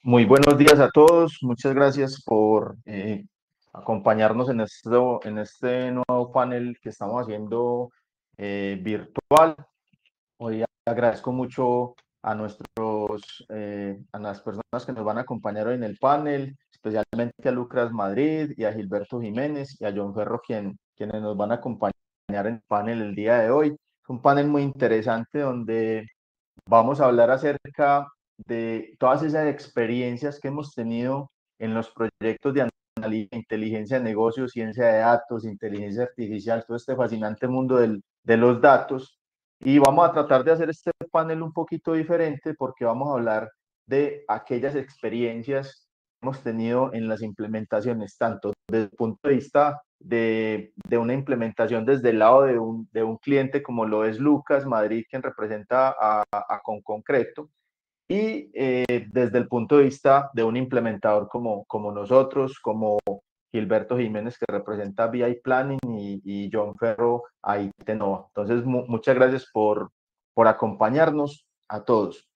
Muy buenos días a todos. Muchas gracias por acompañarnos en este nuevo panel que estamos haciendo virtual. Hoy agradezco mucho a las personas que nos van a acompañar hoy en el panel, especialmente a Lucas Madrid y a Gilberto Jiménez y a John Ferro, quienes nos van a acompañar en el panel el día de hoy. Es un panel muy interesante donde vamos a hablar acerca de todas esas experiencias que hemos tenido en los proyectos de inteligencia de negocios, ciencia de datos, inteligencia artificial, todo este fascinante mundo de los datos. Y vamos a tratar de hacer este panel un poquito diferente porque vamos a hablar de aquellas experiencias que hemos tenido en las implementaciones, tanto desde el punto de vista de una implementación desde el lado de un cliente como lo es Lucas Madrid, quien representa a Concreto, y desde el punto de vista de un implementador como nosotros, como Gilberto Jiménez, que representa BI Planning, y John Ferro a Itenova. Entonces, muchas gracias por acompañarnos a todos.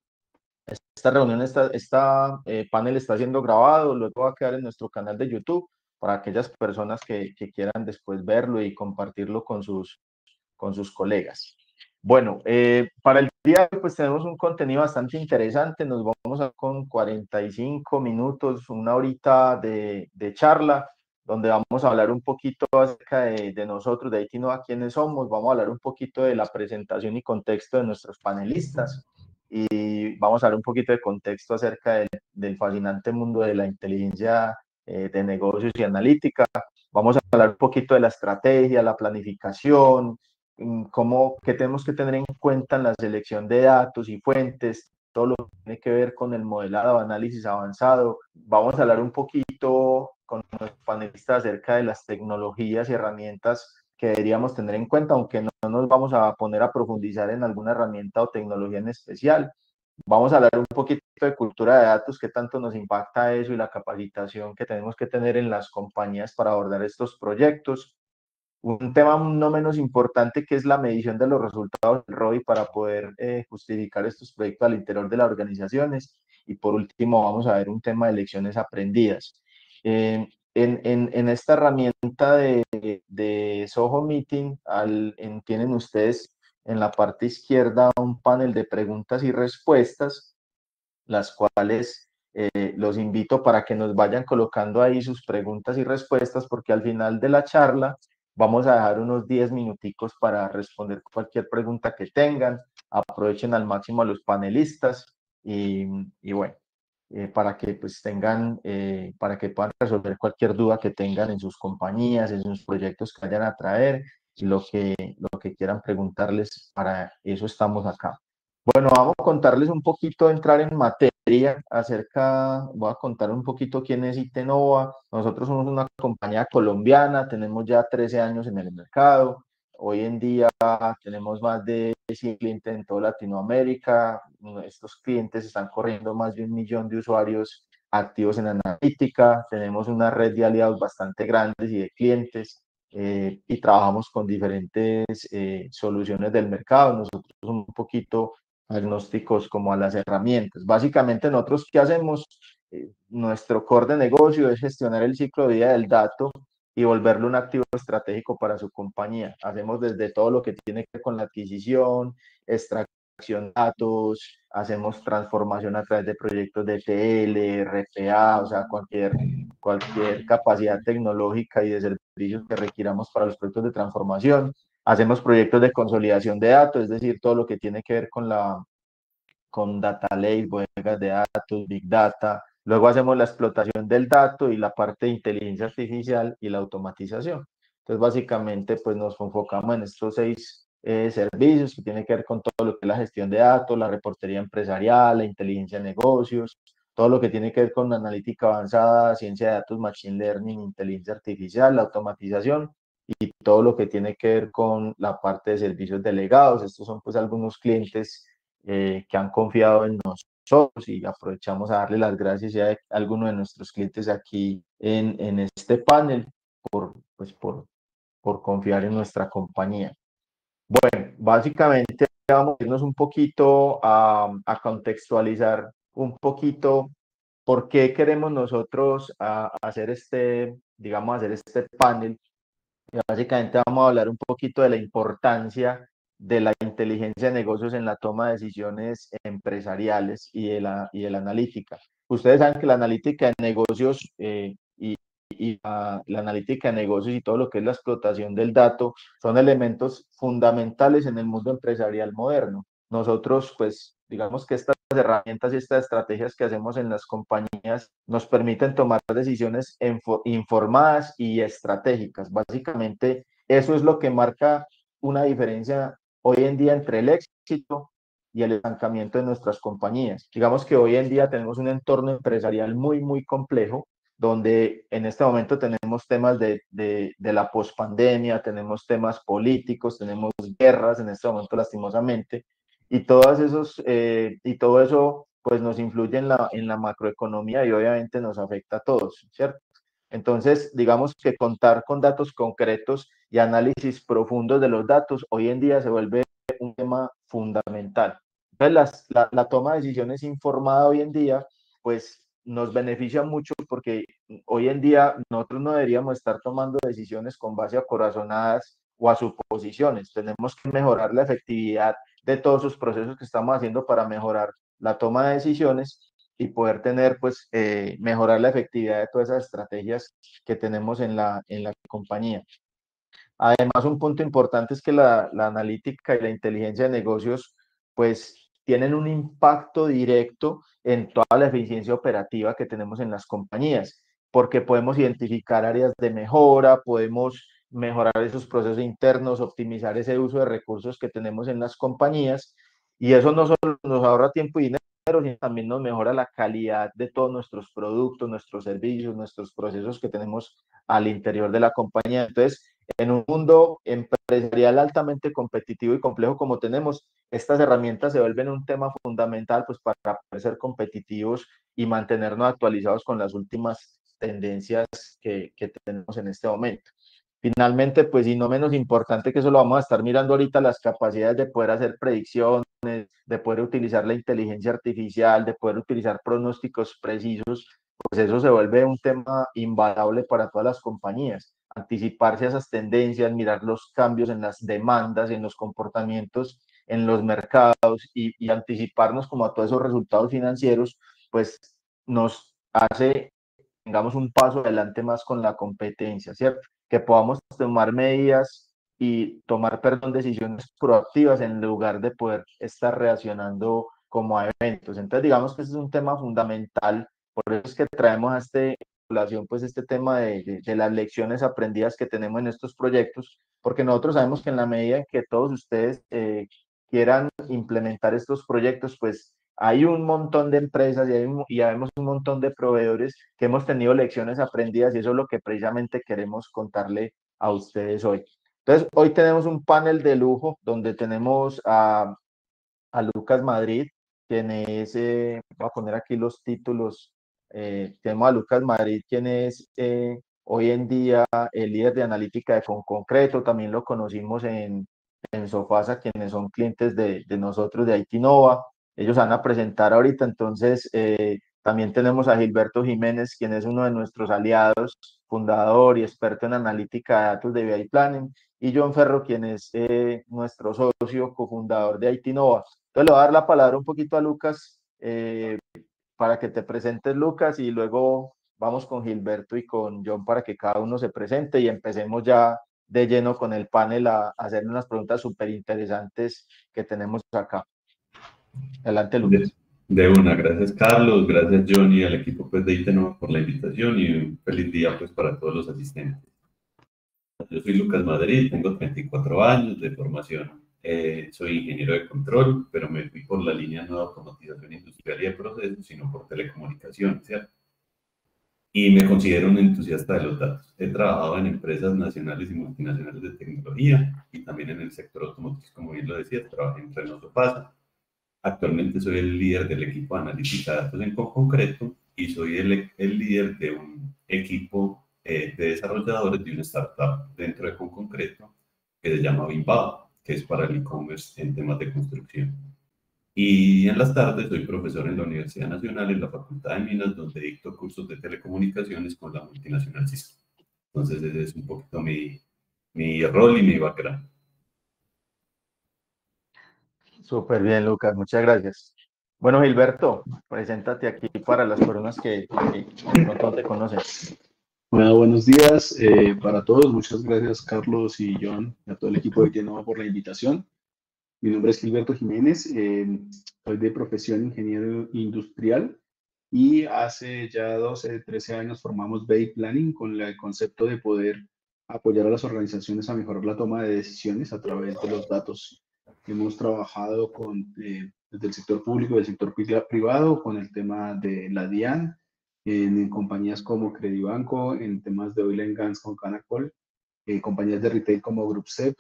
Esta reunión, panel está siendo grabado, luego va a quedar en nuestro canal de YouTube para aquellas personas que quieran después verlo y compartirlo con sus colegas. Bueno, para el día de hoy pues tenemos un contenido bastante interesante, nos vamos a con 45 minutos, una horita de charla, donde vamos a hablar un poquito acerca de nosotros, de Itinova, quiénes somos, vamos a hablar un poquito de la presentación y contexto de nuestros panelistas, y vamos a hablar un poquito de contexto acerca del fascinante mundo de la inteligencia de negocios y analítica. Vamos a hablar un poquito de la estrategia, la planificación, qué tenemos que tener en cuenta en la selección de datos y fuentes, todo lo que tiene que ver con el modelado, análisis avanzado. Vamos a hablar un poquito con los panelistas acerca de las tecnologías y herramientas que deberíamos tener en cuenta, aunque no nos vamos a poner a profundizar en alguna herramienta o tecnología en especial. Vamos a hablar un poquito de cultura de datos, qué tanto nos impacta eso y la capacitación que tenemos que tener en las compañías para abordar estos proyectos. Un tema no menos importante que es la medición de los resultados del ROI para poder justificar estos proyectos al interior de las organizaciones. Y por último, vamos a ver un tema de lecciones aprendidas. En esta herramienta de Soho Meeting, tienen ustedes en la parte izquierda un panel de preguntas y respuestas, las cuales los invito para que nos vayan colocando ahí sus preguntas y respuestas, porque al final de la charla vamos a dejar unos 10 minuticos para responder cualquier pregunta que tengan. Aprovechen al máximo a los panelistas y bueno, para que pues para que puedan resolver cualquier duda que tengan en sus compañías, en sus proyectos que vayan a traer, y lo que quieran preguntarles, para eso estamos acá. Bueno, vamos a contarles un poquito, entrar en materia voy a contar un poquito quién es Itenova. Nosotros somos una compañía colombiana, tenemos ya 13 años en el mercado. Hoy en día tenemos más de 100 clientes en toda Latinoamérica. Estos clientes están corriendo más de 1 millón de usuarios activos en analítica. Tenemos una red de aliados bastante grandes y de clientes, y trabajamos con diferentes soluciones del mercado. Nosotros somos un poquito agnósticos como a las herramientas. Básicamente nosotros, ¿qué hacemos? Nuestro core de negocio es gestionar el ciclo de vida del dato y volverlo un activo estratégico para su compañía. Hacemos desde todo lo que tiene que ver con la adquisición, extracción de datos, hacemos transformación a través de proyectos de TL, RPA, o sea, cualquier capacidad tecnológica y de servicios que requiramos para los proyectos de transformación. Hacemos proyectos de consolidación de datos, es decir, todo lo que tiene que ver con data lake, bodegas de datos, big data. Luego hacemos la explotación del dato y la parte de inteligencia artificial y la automatización. Entonces, básicamente, pues nos enfocamos en estos 6 servicios que tienen que ver con todo lo que es la gestión de datos, la reportería empresarial, la inteligencia de negocios, todo lo que tiene que ver con analítica avanzada, ciencia de datos, machine learning, inteligencia artificial, la automatización, y todo lo que tiene que ver con la parte de servicios delegados. Estos son pues algunos clientes que han confiado en nosotros, y aprovechamos a darle las gracias a algunos de nuestros clientes aquí en este panel pues por confiar en nuestra compañía. Bueno, básicamente vamos a irnos un poquito a contextualizar un poquito por qué queremos nosotros hacer digamos, hacer este panel. Básicamente vamos a hablar un poquito de la importancia de la inteligencia de negocios en la toma de decisiones empresariales y de la analítica. Ustedes saben que la analítica de negocios la analítica de negocios y todo lo que es la explotación del dato son elementos fundamentales en el mundo empresarial moderno. Nosotros, pues, digamos que estas herramientas y estas estrategias que hacemos en las compañías nos permiten tomar decisiones informadas y estratégicas. Básicamente, eso es lo que marca una diferencia hoy en día entre el éxito y el estancamiento de nuestras compañías. Digamos que hoy en día tenemos un entorno empresarial muy, muy complejo, donde en este momento tenemos temas de la pospandemia, tenemos temas políticos, tenemos guerras en este momento lastimosamente, y y todo eso pues nos influye en la macroeconomía y obviamente nos afecta a todos, ¿cierto? Entonces, digamos que contar con datos concretos y análisis profundos de los datos hoy en día se vuelve un tema fundamental. Entonces, la toma de decisiones informada hoy en día, pues nos beneficia mucho porque hoy en día nosotros no deberíamos estar tomando decisiones con base a corazonadas o a suposiciones. Tenemos que mejorar la efectividad de todos esos procesos que estamos haciendo para mejorar la toma de decisiones y poder tener, pues, mejorar la efectividad de todas esas estrategias que tenemos en la compañía. Además, un punto importante es que la analítica y la inteligencia de negocios, pues, tienen un impacto directo en toda la eficiencia operativa que tenemos en las compañías, porque podemos identificar áreas de mejora, podemos mejorar esos procesos internos, optimizar ese uso de recursos que tenemos en las compañías, y eso no solo nos ahorra tiempo y dinero, sino también nos mejora la calidad de todos nuestros productos, nuestros servicios, nuestros procesos que tenemos al interior de la compañía. Entonces, en un mundo empresarial altamente competitivo y complejo como tenemos, estas herramientas se vuelven un tema fundamental, pues, para poder ser competitivos y mantenernos actualizados con las últimas tendencias que tenemos en este momento. Finalmente, pues, y no menos importante, que eso lo vamos a estar mirando ahorita, las capacidades de poder hacer predicciones, de poder utilizar la inteligencia artificial, de poder utilizar pronósticos precisos, pues eso se vuelve un tema invaluable para todas las compañías. Anticiparse a esas tendencias, mirar los cambios en las demandas, en los comportamientos, en los mercados y anticiparnos como a todos esos resultados financieros, pues nos hace, tengamos un paso adelante más con la competencia, ¿cierto? Que podamos tomar medidas y tomar, perdón, decisiones proactivas en lugar de poder estar reaccionando como a eventos. Entonces, digamos que ese es un tema fundamental, por eso es que traemos a población, pues, este tema de las lecciones aprendidas que tenemos en estos proyectos, porque nosotros sabemos que en la medida en que todos ustedes quieran implementar estos proyectos, pues hay un montón de empresas y vemos un montón de proveedores que hemos tenido lecciones aprendidas y eso es lo que precisamente queremos contarle a ustedes hoy. Entonces, hoy tenemos un panel de lujo donde tenemos a Lucas Madrid, quien es, voy a poner aquí los títulos, tenemos a Lucas Madrid, quien es hoy en día el líder de analítica de Concreto, también lo conocimos en Sofasa, quienes son clientes de nosotros de Aitinova, ellos van a presentar ahorita, entonces también tenemos a Gilberto Jiménez, quien es uno de nuestros aliados, fundador y experto en analítica de datos de BI Planning, y John Ferro, quien es nuestro socio, cofundador de Aitinova. Entonces le voy a dar la palabra un poquito a Lucas para que te presentes, Lucas, y luego vamos con Gilberto y con John para que cada uno se presente y empecemos ya de lleno con el panel a hacer unas preguntas súper interesantes que tenemos acá. Adelante, De, Lucas. de una, gracias Carlos, gracias Johnny y al equipo, pues, de Itenova por la invitación y un feliz día, pues, para todos los asistentes. Yo soy Lucas Madrid, tengo 34 años de formación. Soy ingeniero de control, pero me fui por la línea no de automatización industrial y de procesos, sino por telecomunicaciones, ¿cierto? Y me considero un entusiasta de los datos. He trabajado en empresas nacionales y multinacionales de tecnología y también en el sector automotriz, como bien lo decía, trabajé en Renault Sofasa. Actualmente soy el líder del equipo de analítica de datos en concreto y soy el líder de un equipo de desarrolladores de una startup dentro de concreto que se llama Bimbao, que es para el e-commerce en temas de construcción. Y en las tardes soy profesor en la Universidad Nacional, en la Facultad de Minas, donde dicto cursos de telecomunicaciones con la multinacional Cisco. Entonces ese es un poquito mi rol y mi background. Súper bien, Lucas, muchas gracias. Bueno, Gilberto, preséntate aquí para las personas que de pronto no te conocen. Bueno, buenos días para todos. Muchas gracias, Carlos y John, y a todo el equipo de Genova por la invitación. Mi nombre es Gilberto Jiménez, soy de profesión ingeniero industrial y hace ya 12, 13 años formamos Bay Planning con el concepto de poder apoyar a las organizaciones a mejorar la toma de decisiones a través de los datos. Hemos trabajado desde el sector público y el sector privado con el tema de la DIAN, en compañías como Credibanco, en temas de oil and gas con Canacol, compañías de retail como GroupSep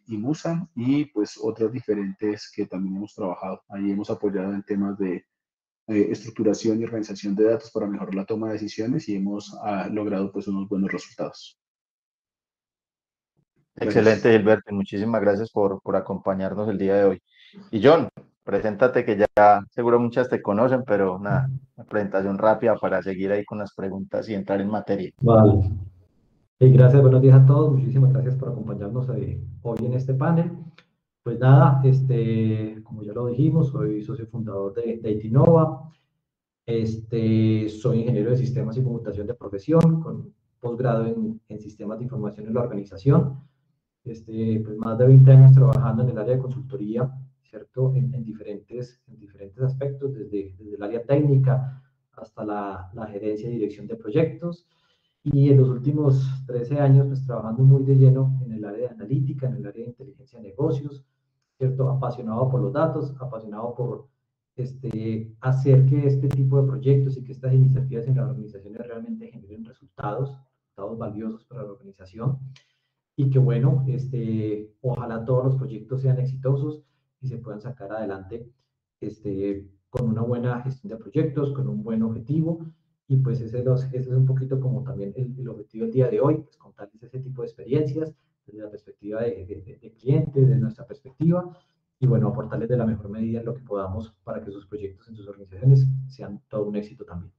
y Musa, y pues otras diferentes que también hemos trabajado. Ahí hemos apoyado en temas de estructuración y organización de datos para mejorar la toma de decisiones y hemos logrado pues unos buenos resultados. Gracias. Excelente, Gilberto, y muchísimas gracias por acompañarnos el día de hoy. Y John, preséntate que ya seguro muchas te conocen, pero nada, una presentación rápida para seguir ahí con las preguntas y entrar en materia. Vale. Gracias, buenos días a todos. Muchísimas gracias por acompañarnos hoy en este panel. Pues nada, como ya lo dijimos, soy socio fundador de ITINOVA. Soy ingeniero de sistemas y computación de profesión, con posgrado en sistemas de información en la organización. Pues más de 20 años trabajando en el área de consultoría, ¿cierto? En diferentes aspectos, desde el área técnica hasta la gerencia y dirección de proyectos. Y en los últimos 13 años, pues trabajando muy de lleno en el área de analítica, en el área de inteligencia de negocios, ¿cierto? Apasionado por los datos, apasionado por hacer que este tipo de proyectos y que estas iniciativas en las organizaciones realmente generen resultados valiosos para la organización. Y que bueno, ojalá todos los proyectos sean exitosos y se puedan sacar adelante con una buena gestión de proyectos, con un buen objetivo. Y pues ese es un poquito como también el objetivo del día de hoy, pues contarles ese tipo de experiencias desde la perspectiva de clientes, desde nuestra perspectiva, y bueno, aportarles de la mejor medida lo que podamos para que sus proyectos en sus organizaciones sean todo un éxito también.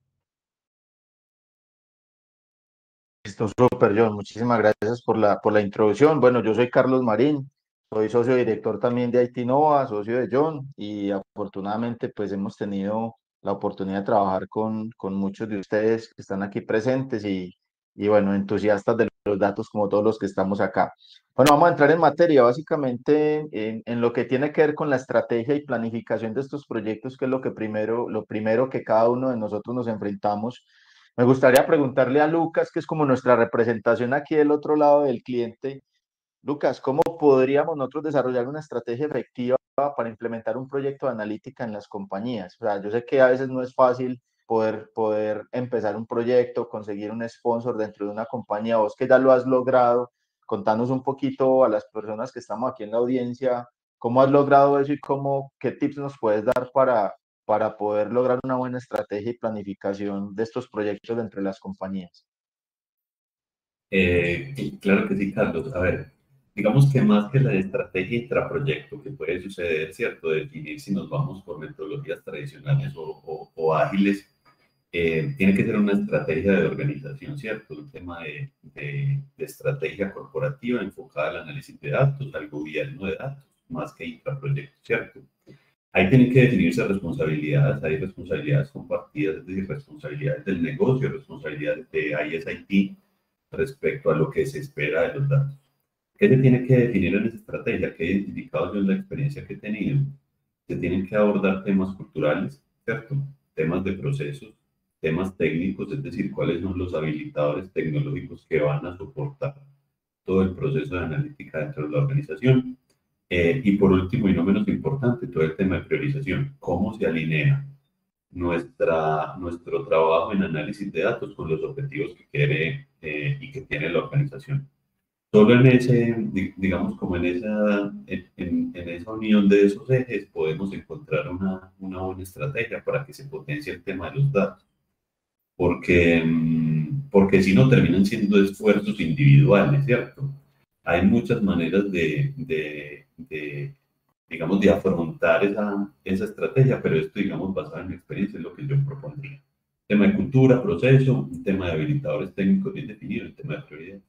Listo, súper, John. Muchísimas gracias por la introducción. Bueno, yo soy Carlos Marín, soy socio director también de ITINOVA, socio de John, y afortunadamente pues hemos tenido la oportunidad de trabajar con muchos de ustedes que están aquí presentes y bueno, entusiastas de los datos como todos los que estamos acá. Bueno, vamos a entrar en materia, básicamente en lo que tiene que ver con la estrategia y planificación de estos proyectos, que es lo primero que cada uno de nosotros nos enfrentamos. Me gustaría preguntarle a Lucas, que es como nuestra representación aquí del otro lado del cliente. Lucas, ¿cómo podríamos nosotros desarrollar una estrategia efectiva para implementar un proyecto de analítica en las compañías? O sea, yo sé que a veces no es fácil poder empezar un proyecto, conseguir un sponsor dentro de una compañía. Vos que ya lo has logrado, contanos un poquito a las personas que estamos aquí en la audiencia, cómo has logrado eso y qué tips nos puedes dar para poder lograr una buena estrategia y planificación de estos proyectos entre las compañías. Claro que sí, Carlos. A ver, digamos que más que la estrategia intraproyecto que puede suceder, ¿cierto? Definir si nos vamos por metodologías tradicionales o ágiles, tiene que ser una estrategia de organización, ¿cierto? Un tema de estrategia corporativa enfocada al análisis de datos, al gobierno de datos, más que intraproyecto, ¿cierto? Ahí tienen que definirse responsabilidades, hay responsabilidades compartidas, es decir, responsabilidades del negocio, responsabilidades de ISIT respecto a lo que se espera de los datos. ¿Qué se tiene que definir en esa estrategia? ¿Qué he identificado yo en la experiencia que he tenido? Se tienen que abordar temas culturales, ¿cierto? Temas de procesos, temas técnicos, es decir, cuáles son los habilitadores tecnológicos que van a soportar todo el proceso de analítica dentro de la organización. Y por último, y no menos importante, todo el tema de priorización. ¿Cómo se alinea nuestro trabajo en análisis de datos con los objetivos que quiere y que tiene la organización? Solo en digamos, como en esa unión de esos ejes podemos encontrar una buena estrategia para que se potencie el tema de los datos. Porque si no terminan siendo esfuerzos individuales, ¿cierto? Hay muchas maneras de digamos, de afrontar esa estrategia, pero esto, digamos, basado en mi experiencia es lo que yo propondría. Tema de cultura, proceso, un tema de habilitadores técnicos bien definido, el tema de prioridad.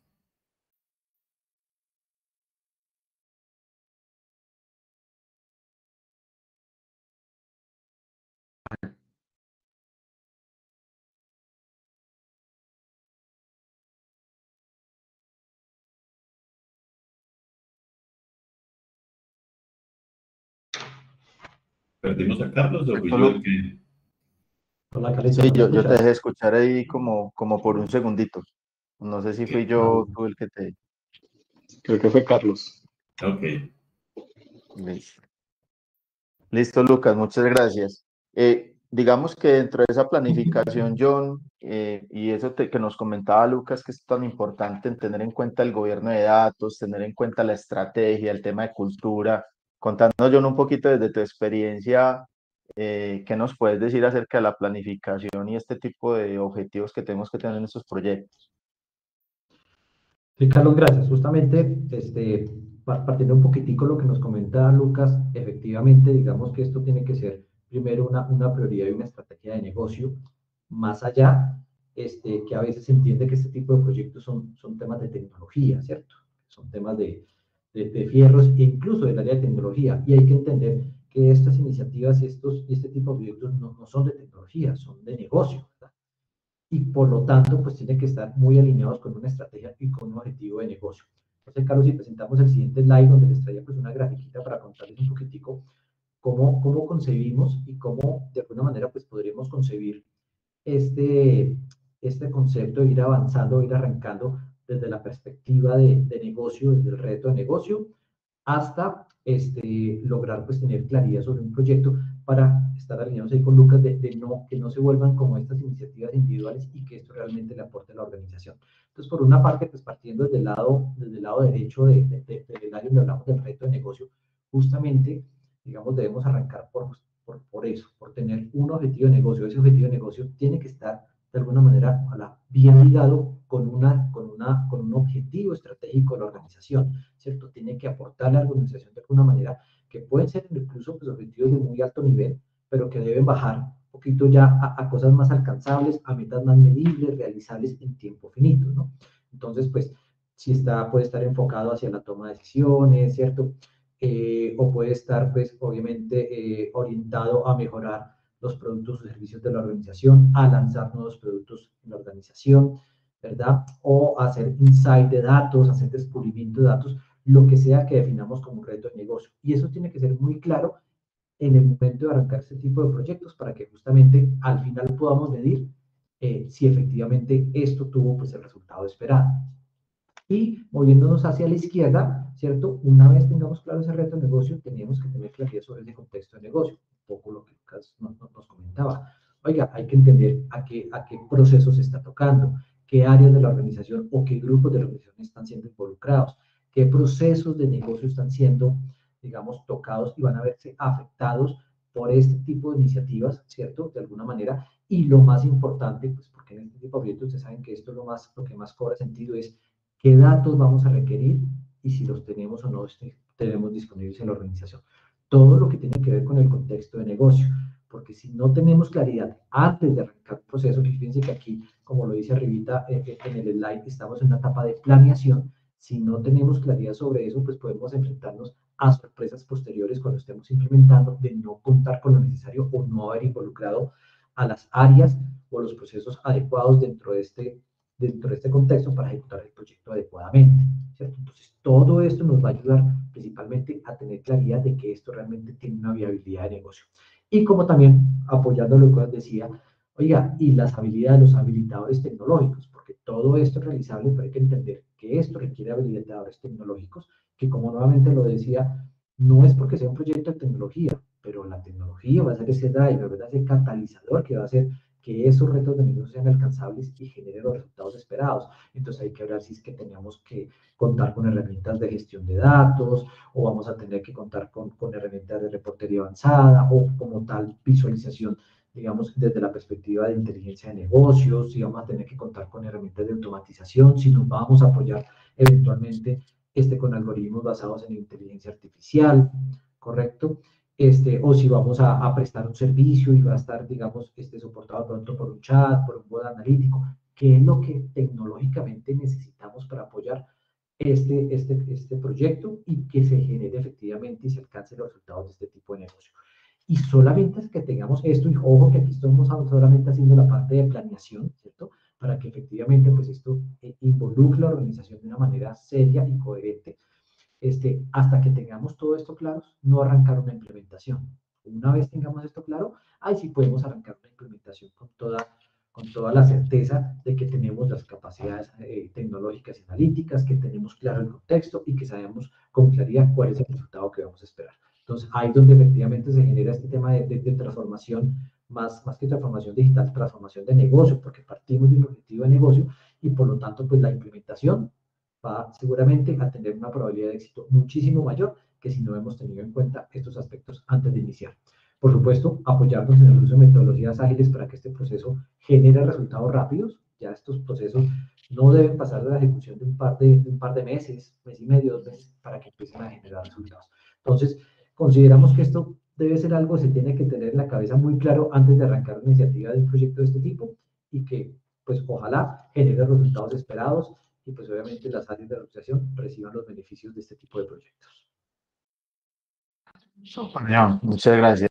¿Perdimos a Carlos o fui yo el que...? Hola, Carlitos, Sí, ¿no me yo te escuchas? dejé escuchar ahí como por un segundito. No sé si fui Ah, yo bueno. tú el que te... Creo que fue Carlos. Ok. Listo. Listo, Lucas, muchas gracias. Digamos que dentro de esa planificación, John, y eso que nos comentaba Lucas, que es tan importante en tener en cuenta el gobierno de datos, tener en cuenta la estrategia, el tema de cultura, contándonos, John, un poquito desde tu experiencia, ¿qué nos puedes decir acerca de la planificación y este tipo de objetivos que tenemos que tener en estos proyectos? Sí, Carlos, gracias. Justamente, partiendo un poquitico lo que nos comenta Lucas, efectivamente, digamos que esto tiene que ser primero una prioridad y una estrategia de negocio, más allá, que a veces se entiende que este tipo de proyectos son temas de tecnología, ¿cierto? Son temas de fierros e incluso del área de tecnología. Y hay que entender que estas iniciativas y este tipo de proyectos no son de tecnología, son de negocio, ¿verdad? Y por lo tanto, pues tienen que estar muy alineados con una estrategia y con un objetivo de negocio. Entonces, Carlos, si presentamos el siguiente slide donde les traía pues una grafiquita para contarles un poquitico cómo concebimos y cómo de alguna manera pues podríamos concebir este, este concepto de ir avanzando, ir arrancando desde la perspectiva de negocio, desde el reto de negocio, hasta lograr pues tener claridad sobre un proyecto para estar alineados ahí con Lucas que no se vuelvan como estas iniciativas individuales y que esto realmente le aporte a la organización. Entonces, por una parte, pues partiendo desde el lado derecho del área donde hablamos del reto de negocio, justamente, digamos, debemos arrancar por eso, por tener un objetivo de negocio. Ese objetivo de negocio tiene que estar de alguna manera bien ligado con un objetivo estratégico de la organización, ¿cierto? Tiene que aportar a la organización de alguna manera, que pueden ser incluso pues, objetivos de muy alto nivel, pero que deben bajar un poquito ya a cosas más alcanzables, a metas más medibles, realizables en tiempo finito, ¿no? Entonces, pues, si puede estar enfocado hacia la toma de decisiones, ¿cierto? O puede estar, pues, obviamente, orientado a mejorar los productos o servicios de la organización, a lanzar nuevos productos en la organización, ¿verdad? O hacer insight de datos, hacer descubrimiento de datos, lo que sea que definamos como un reto de negocio. Y eso tiene que ser muy claro en el momento de arrancar este tipo de proyectos para que justamente al final podamos medir si efectivamente esto tuvo pues el resultado esperado. Y moviéndonos hacia la izquierda, ¿cierto? Una vez tengamos claro ese reto de negocio, tenemos que tener claridad sobre ese contexto de negocio. Un poco lo que Lucas nos comentaba. Oiga, hay que entender a qué procesos se está tocando, qué áreas de la organización o qué grupos de la organización están siendo involucrados, qué procesos de negocio están siendo, digamos, tocados y van a verse afectados por este tipo de iniciativas, ¿cierto? De alguna manera. Y lo más importante, pues porque en este tipo de proyectos ustedes saben que esto es lo que más cobra sentido es qué datos vamos a requerir y si los tenemos o no tenemos disponibles en la organización. Todo lo que tiene que ver con el contexto de negocio, porque si no tenemos claridad antes de arrancar el proceso, fíjense que aquí, como lo dice arribita en el slide, estamos en una etapa de planeación. Si no tenemos claridad sobre eso, pues podemos enfrentarnos a sorpresas posteriores cuando estemos implementando de no contar con lo necesario o no haber involucrado a las áreas o los procesos adecuados dentro de este contexto para ejecutar el proyecto adecuadamente, ¿cierto? Entonces, todo esto nos va a ayudar principalmente a tener claridad de que esto realmente tiene una viabilidad de negocio. Y como también, apoyando lo que os decía, oiga, y las habilidades, los habilitadores tecnológicos, porque todo esto es realizable, pero hay que entender que esto requiere habilitadores tecnológicos, que como nuevamente lo decía, no es porque sea un proyecto de tecnología, pero la tecnología va a ser ese driver, ¿verdad? Ese catalizador que va a hacer que esos retos de negocio sean alcanzables y generen los resultados esperados. Entonces hay que ver si es que tenemos que contar con herramientas de gestión de datos o vamos a tener que contar con herramientas de reportería avanzada o como tal visualización, digamos, desde la perspectiva de inteligencia de negocios, si vamos a tener que contar con herramientas de automatización, si nos vamos a apoyar eventualmente con algoritmos basados en inteligencia artificial, ¿correcto? O si vamos a prestar un servicio y va a estar, digamos, soportado pronto por un chat, por un bot analítico, qué es lo que tecnológicamente necesitamos para apoyar este proyecto y que se genere efectivamente y se alcance los resultados de este tipo de negocio. Y solamente es que tengamos esto, y ojo que aquí estamos solamente haciendo la parte de planeación, ¿cierto? Para que efectivamente pues esto involucre a la organización de una manera seria y coherente, hasta que tengamos todo esto claro, no arrancar una implementación. Una vez tengamos esto claro, ahí sí podemos arrancar una implementación con toda la certeza de que tenemos las capacidades tecnológicas y analíticas, que tenemos claro el contexto y que sabemos con claridad cuál es el resultado que vamos a esperar. Entonces, ahí es donde efectivamente se genera este tema de transformación, más que transformación digital, transformación de negocio, porque partimos de un objetivo de negocio y por lo tanto, pues la implementación va seguramente a tener una probabilidad de éxito muchísimo mayor que si no hemos tenido en cuenta estos aspectos antes de iniciar. Por supuesto, apoyarnos en el uso de metodologías ágiles para que este proceso genere resultados rápidos. Ya estos procesos no deben pasar de la ejecución de un par de meses, mes y medio, 2 meses, para que empiecen a generar resultados. Entonces, consideramos que esto debe ser algo que se tiene que tener en la cabeza muy claro antes de arrancar una iniciativa de un proyecto de este tipo y que, pues, ojalá genere los resultados esperados y, pues, obviamente las áreas de la organización reciban los beneficios de este tipo de proyectos. Ya, muchas gracias.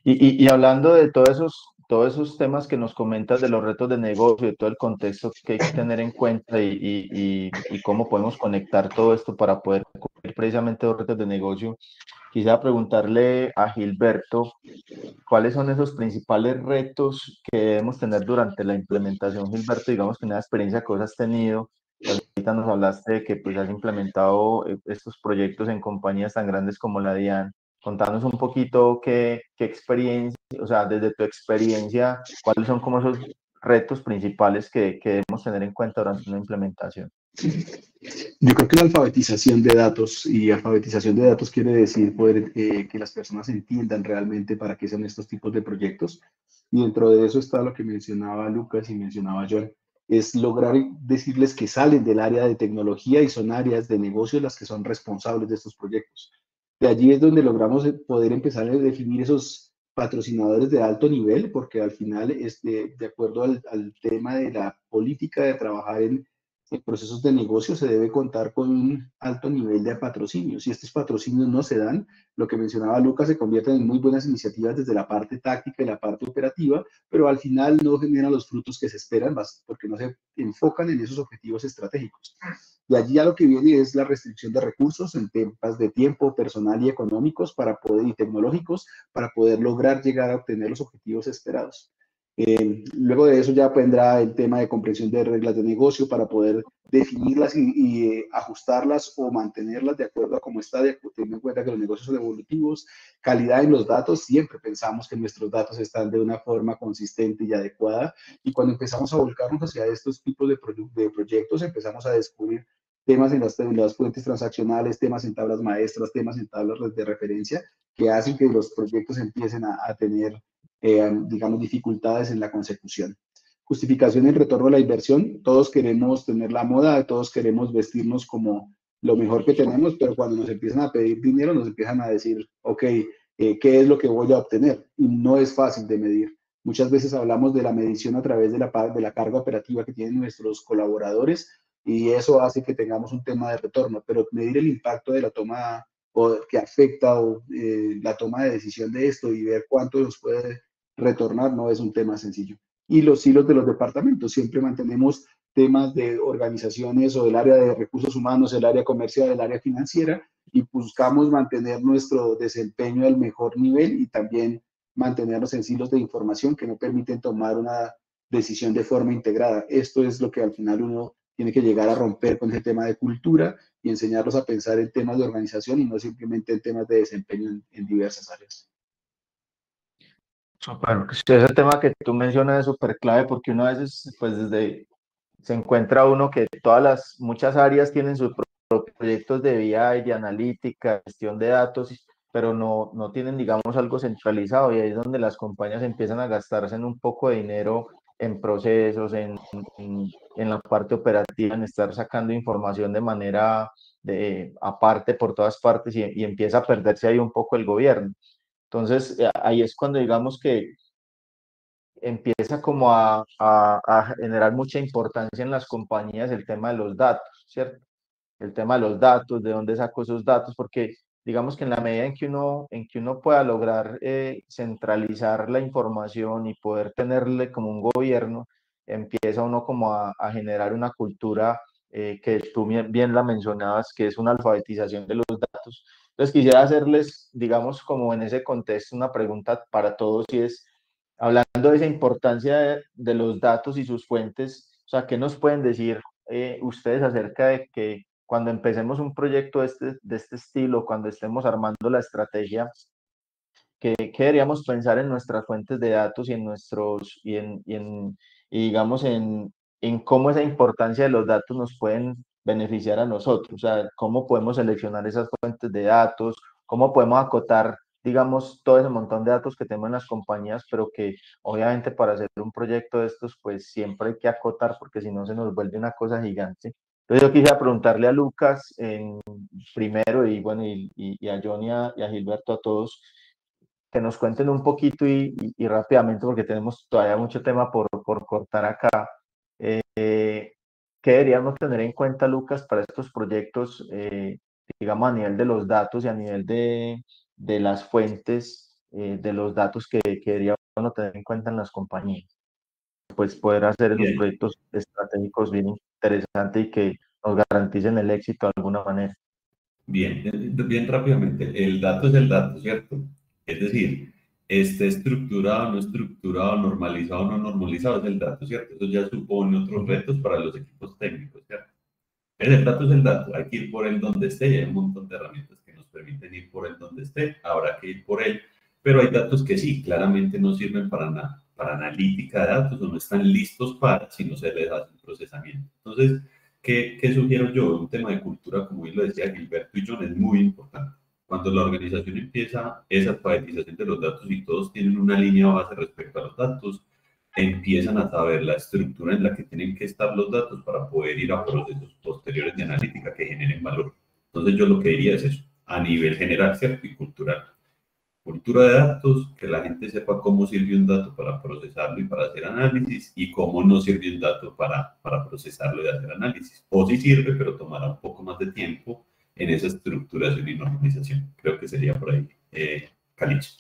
Y hablando de todos esos temas que nos comentas de los retos de negocio, de todo el contexto que hay que tener en cuenta y cómo podemos conectar todo esto para poder cubrir precisamente los retos de negocio, quisiera preguntarle a Gilberto, ¿cuáles son esos principales retos que debemos tener durante la implementación, Gilberto? Digamos que una experiencia que vos has tenido, ahorita nos hablaste de que pues has implementado estos proyectos en compañías tan grandes como la DIAN. Contanos un poquito qué experiencia, o sea, desde tu experiencia, cuáles son como esos retos principales que debemos tener en cuenta durante una implementación. Yo creo que la alfabetización de datos, y alfabetización de datos quiere decir poder que las personas entiendan realmente para qué son estos tipos de proyectos. Y dentro de eso está lo que mencionaba Lucas y mencionaba John, es lograr decirles que salen del área de tecnología y son áreas de negocio las que son responsables de estos proyectos. De allí es donde logramos poder empezar a definir esos patrocinadores de alto nivel, porque al final, de acuerdo al tema de la política de trabajar en procesos de negocio, se debe contar con un alto nivel de patrocinio. Si estos patrocinios no se dan, lo que mencionaba Lucas, se convierten en muy buenas iniciativas desde la parte táctica y la parte operativa, pero al final no generan los frutos que se esperan porque no se enfocan en esos objetivos estratégicos. Y allí a lo que viene es la restricción de recursos en temas de tiempo, personal y económicos y tecnológicos para poder lograr llegar a obtener los objetivos esperados. Luego de eso ya vendrá el tema de comprensión de reglas de negocio para poder definirlas y ajustarlas o mantenerlas de acuerdo a cómo está, teniendo en cuenta que los negocios son evolutivos. Calidad en los datos, siempre pensamos que nuestros datos están de una forma consistente y adecuada, y cuando empezamos a volcarnos hacia estos tipos de proyectos, empezamos a descubrir temas en las fuentes transaccionales, temas en tablas maestras, temas en tablas de referencia, que hacen que los proyectos empiecen a tener digamos, dificultades en la consecución. Justificación en retorno a la inversión. Todos queremos tener la moda, todos queremos vestirnos como lo mejor que tenemos, pero cuando nos empiezan a pedir dinero, nos empiezan a decir, ok, ¿qué es lo que voy a obtener? Y no es fácil de medir. Muchas veces hablamos de la medición a través de la carga operativa que tienen nuestros colaboradores, y eso hace que tengamos un tema de retorno, pero medir el impacto de la toma o que afecta la toma de decisión de esto y ver cuánto nos puede retornar no es un tema sencillo. Y los hilos de los departamentos, siempre mantenemos temas de organizaciones o del área de recursos humanos, el área comercial, el área financiera, y buscamos mantener nuestro desempeño al mejor nivel y también mantenernos en hilos de información que no permiten tomar una decisión de forma integrada. Esto es lo que al final uno tiene que llegar a romper con ese tema de cultura y enseñarlos a pensar en temas de organización y no simplemente en temas de desempeño en diversas áreas. Bueno, ese tema que tú mencionas es súper clave porque uno a veces, pues se encuentra uno que muchas áreas tienen sus propios proyectos de BI, de analítica, gestión de datos, pero no tienen, digamos, algo centralizado, y ahí es donde las compañías empiezan a gastarse en un poco de dinero en procesos, en la parte operativa, en estar sacando información de manera aparte por todas partes y empieza a perderse ahí un poco el gobierno. Entonces, ahí es cuando digamos que empieza como a generar mucha importancia en las compañías el tema de los datos, ¿cierto? El tema de los datos, de dónde saco esos datos, porque digamos que en la medida en que uno pueda lograr centralizar la información y poder tenerle como un gobierno, empieza uno como a generar una cultura que tú bien la mencionabas, que es una alfabetización de los datos. Entonces quisiera hacerles, digamos, como en ese contexto, una pregunta para todos y es, hablando de esa importancia de los datos y sus fuentes, o sea, ¿qué nos pueden decir ustedes acerca de que cuando empecemos un proyecto de este estilo, cuando estemos armando la estrategia, qué deberíamos pensar en nuestras fuentes de datos y en nuestros, y digamos, en cómo esa importancia de los datos nos pueden beneficiar a nosotros? O sea, cómo podemos seleccionar esas fuentes de datos, cómo podemos acotar, digamos, todo ese montón de datos que tenemos en las compañías, pero que obviamente para hacer un proyecto de estos, pues siempre hay que acotar, porque si no se nos vuelve una cosa gigante. Entonces yo quisiera preguntarle a Lucas primero, y bueno, y a Johnny y a Gilberto, a todos, que nos cuenten un poquito y rápidamente, porque tenemos todavía mucho tema por cortar acá. ¿Qué deberíamos tener en cuenta, Lucas, para estos proyectos, digamos, a nivel de los datos y a nivel de las fuentes de los datos que deberíamos tener en cuenta en las compañías? Pues poder hacer esos Bien, proyectos estratégicos bien interesantes y que nos garanticen el éxito de alguna manera. bien, bien rápidamente. El dato es el dato, ¿cierto? Es decir, esté estructurado, no estructurado, normalizado, no normalizado, es el dato, ¿cierto? Eso ya supone otros retos para los equipos técnicos, ¿cierto? El dato es el dato, hay que ir por él donde esté y hay un montón de herramientas que nos permiten ir por él donde esté, habrá que ir por él, pero hay datos que sí, claramente no sirven para nada, para analítica de datos o no están listos para si no se les hace un procesamiento. Entonces, ¿qué sugiero yo? Un tema de cultura, como bien lo decía Gilberto y John, es muy importante. Cuando la organización empieza esa alfabetización de los datos y todos tienen una línea base respecto a los datos, empiezan a saber la estructura en la que tienen que estar los datos para poder ir a procesos posteriores de analítica que generen valor. Entonces yo lo que diría es eso, a nivel general, ¿cierto? Y cultural. Cultura de datos, que la gente sepa cómo sirve un dato para procesarlo y para hacer análisis y cómo no sirve un dato para procesarlo y hacer análisis. O sí sirve, pero tomará un poco más de tiempo en esa estructuración y normalización. Creo que sería por ahí, Caliche.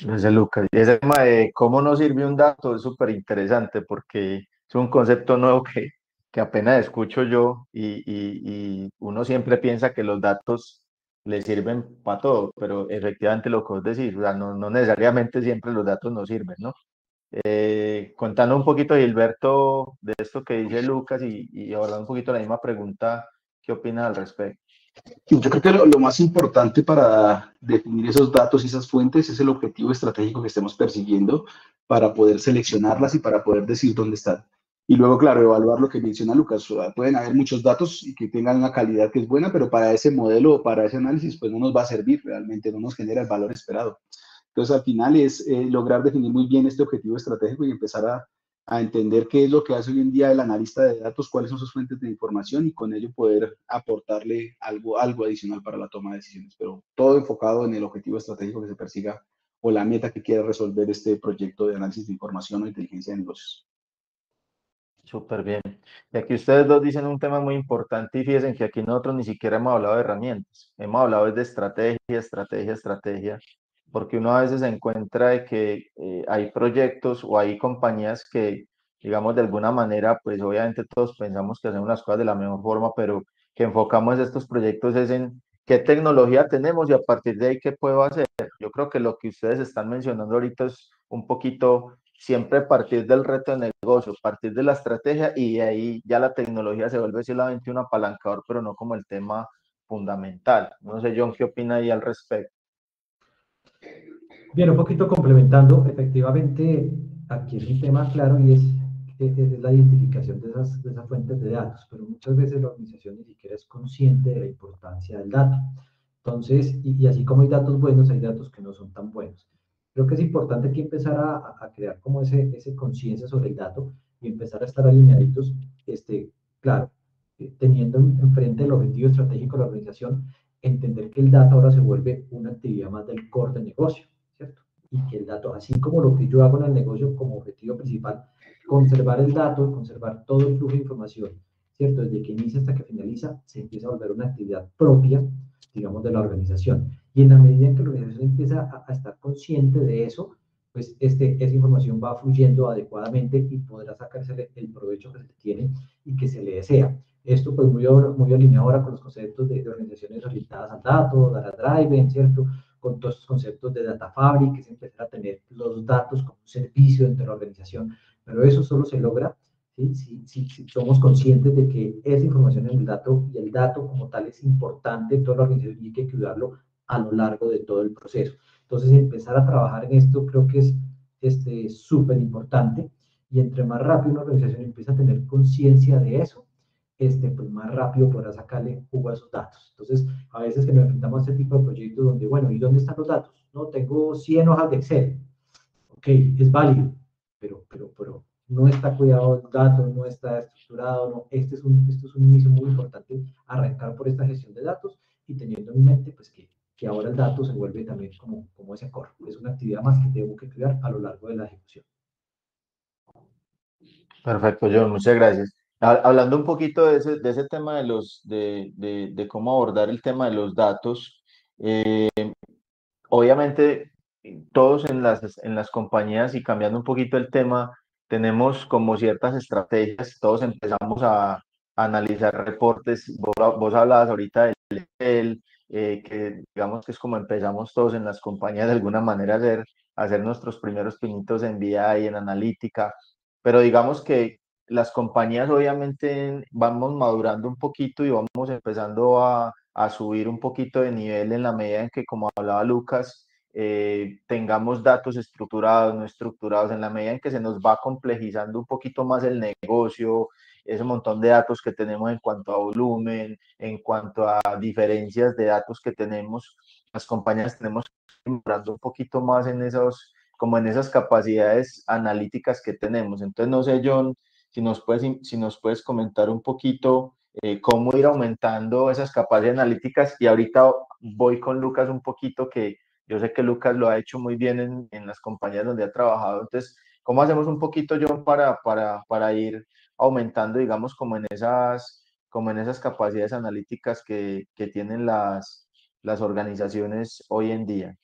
Gracias, Lucas. Y ese tema de cómo no sirve un dato es súper interesante porque es un concepto nuevo que apenas escucho yo y uno siempre piensa que los datos le sirven para todo, pero efectivamente lo que vos decís, o sea, no necesariamente siempre los datos nos sirven, ¿no? Contando un poquito, Gilberto, de esto que dice Lucas y abordando un poquito la misma pregunta, ¿qué opinas al respecto? Yo creo que lo más importante para definir esos datos y esas fuentes es el objetivo estratégico que estemos persiguiendo para poder seleccionarlas y para poder decir dónde están. Y luego, claro, evaluar lo que menciona Lucas. Pueden haber muchos datos y que tengan una calidad que es buena, pero para ese modelo o para ese análisis, pues no nos va a servir realmente, no nos genera el valor esperado. Entonces, al final es lograr definir muy bien este objetivo estratégico y empezar a entender qué es lo que hace hoy en día el analista de datos, cuáles son sus fuentes de información y con ello poder aportarle algo adicional para la toma de decisiones, pero todo enfocado en el objetivo estratégico que se persiga o la meta que quiere resolver este proyecto de análisis de información o inteligencia de negocios. Súper bien. Y aquí ustedes dos dicen un tema muy importante y fíjense que aquí nosotros ni siquiera hemos hablado de herramientas, hemos hablado de estrategia, porque uno a veces se encuentra de que hay proyectos o hay compañías que, digamos, de alguna manera, pues obviamente todos pensamos que hacemos las cosas de la mejor forma, pero que enfocamos estos proyectos es en qué tecnología tenemos y a partir de ahí qué puedo hacer. Yo creo que lo que ustedes están mencionando ahorita es un poquito siempre partir del reto de negocio, partir de la estrategia y de ahí ya la tecnología se vuelve solamente un apalancador, pero no como el tema fundamental. No sé, John, ¿qué opina ahí al respecto? Bien, un poquito complementando, efectivamente, aquí es un tema claro y es la identificación de esas fuentes de datos, pero muchas veces la organización ni siquiera es consciente de la importancia del dato. Entonces, y así como hay datos buenos, hay datos que no son tan buenos. Creo que es importante aquí empezar a crear como ese conciencia sobre el dato y empezar a estar alineaditos, claro, teniendo enfrente el objetivo estratégico de la organización, entender que el dato ahora se vuelve una actividad más del core del negocio, ¿cierto? Y que el dato, así como lo que yo hago en el negocio como objetivo principal, conservar el dato, conservar todo el flujo de información, ¿cierto? Desde que inicia hasta que finaliza, se empieza a volver una actividad propia, digamos, de la organización. Y en la medida en que la organización empieza a estar consciente de eso, pues esa información va fluyendo adecuadamente y podrá sacarse el provecho que se le tiene y que se le desea. Esto pues muy alineado ahora con los conceptos de organizaciones orientadas al dato, data driven, ¿cierto? Con todos estos conceptos de data fabric, que es empezar a tener los datos como un servicio dentro de la organización, pero eso solo se logra si somos conscientes de que esa información en el dato y el dato como tal es importante en toda la organización y hay que cuidarlo a lo largo de todo el proceso. Entonces, empezar a trabajar en esto creo que es súper importante y entre más rápido una organización empieza a tener conciencia de eso, pues más rápido podrá sacarle jugo a esos datos. Entonces, a veces que nos enfrentamos a este tipo de proyectos donde, bueno, ¿y dónde están los datos? No, tengo 100 hojas de Excel. Ok, es válido, pero no está cuidado el dato, no está estructurado, no. Esto es un inicio muy importante, arrancar por esta gestión de datos y teniendo en mente pues que ahora el dato se vuelve también como ese core. Es una actividad más que tengo que cuidar a lo largo de la ejecución. Perfecto, John, muchas gracias. Hablando un poquito de ese tema de cómo abordar el tema de los datos, obviamente todos en las compañías y cambiando un poquito el tema, tenemos como ciertas estrategias, todos empezamos a analizar reportes, vos hablabas ahorita del Excel, que digamos que es como empezamos todos en las compañías de alguna manera a hacer nuestros primeros pinitos en BI, en analítica, pero digamos que las compañías obviamente vamos madurando un poquito y vamos empezando a subir un poquito de nivel en la medida en que, como hablaba Lucas, tengamos datos estructurados, no estructurados, en la medida en que se nos va complejizando un poquito más el negocio, ese montón de datos que tenemos en cuanto a volumen, en cuanto a diferencias de datos que tenemos, las compañías tenemos que ir mejorando un poquito más en esos, como en esas capacidades analíticas que tenemos. Entonces, no sé, John, si nos puedes comentar un poquito cómo ir aumentando esas capacidades analíticas. Y ahorita voy con Lucas un poquito, que yo sé que Lucas lo ha hecho muy bien en las compañías donde ha trabajado. Entonces, ¿cómo hacemos un poquito, John, para ir aumentando, digamos, como en esas capacidades analíticas que tienen las organizaciones hoy en día?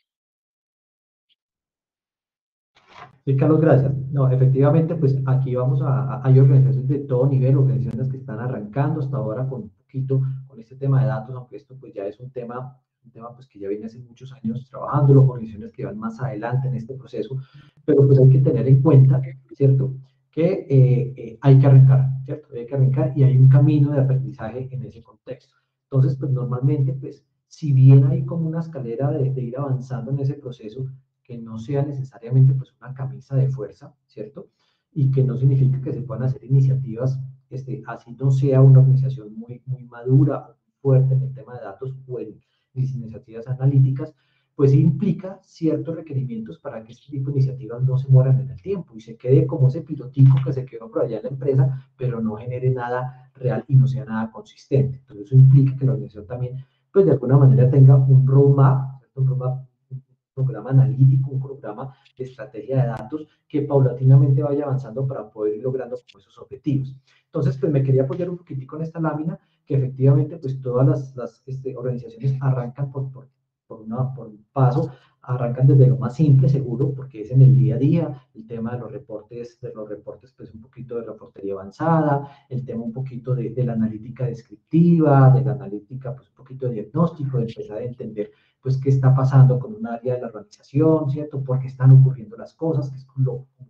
Sí, Carlos, gracias. No, efectivamente, pues aquí hay organizaciones de todo nivel, organizaciones que están arrancando hasta ahora con un poquito, con este tema de datos, aunque esto pues ya es un tema pues que ya viene hace muchos años trabajando, organizaciones que van más adelante en este proceso, pero pues hay que tener en cuenta, ¿cierto? Que hay que arrancar, ¿cierto? Hay que arrancar y hay un camino de aprendizaje en ese contexto. Entonces, pues normalmente, pues, si bien hay como una escalera de ir avanzando en ese proceso, que no sea necesariamente pues una camisa de fuerza, ¿cierto? Y que no significa que se puedan hacer iniciativas, así no sea una organización muy madura, fuerte en el tema de datos o en mis iniciativas analíticas, pues implica ciertos requerimientos para que este tipo de iniciativas no se mueran en el tiempo y se quede como ese pilotico que se quedó por allá en la empresa, pero no genere nada real y no sea nada consistente. Entonces eso implica que la organización también, pues de alguna manera tenga un roadmap, ¿cierto? Un programa analítico, un programa de estrategia de datos que paulatinamente vaya avanzando para poder ir logrando esos objetivos. Entonces, pues me quería apoyar un poquitico en esta lámina, que efectivamente, pues todas las organizaciones arrancan por un paso, arrancan desde lo más simple, seguro, porque es en el día a día, el tema de los reportes, pues un poquito de reportería avanzada, el tema un poquito de la analítica descriptiva, de la analítica, pues un poquito de diagnóstico, de empezar a entender pues qué está pasando con un área de la organización, ¿cierto? Por qué están ocurriendo las cosas, que es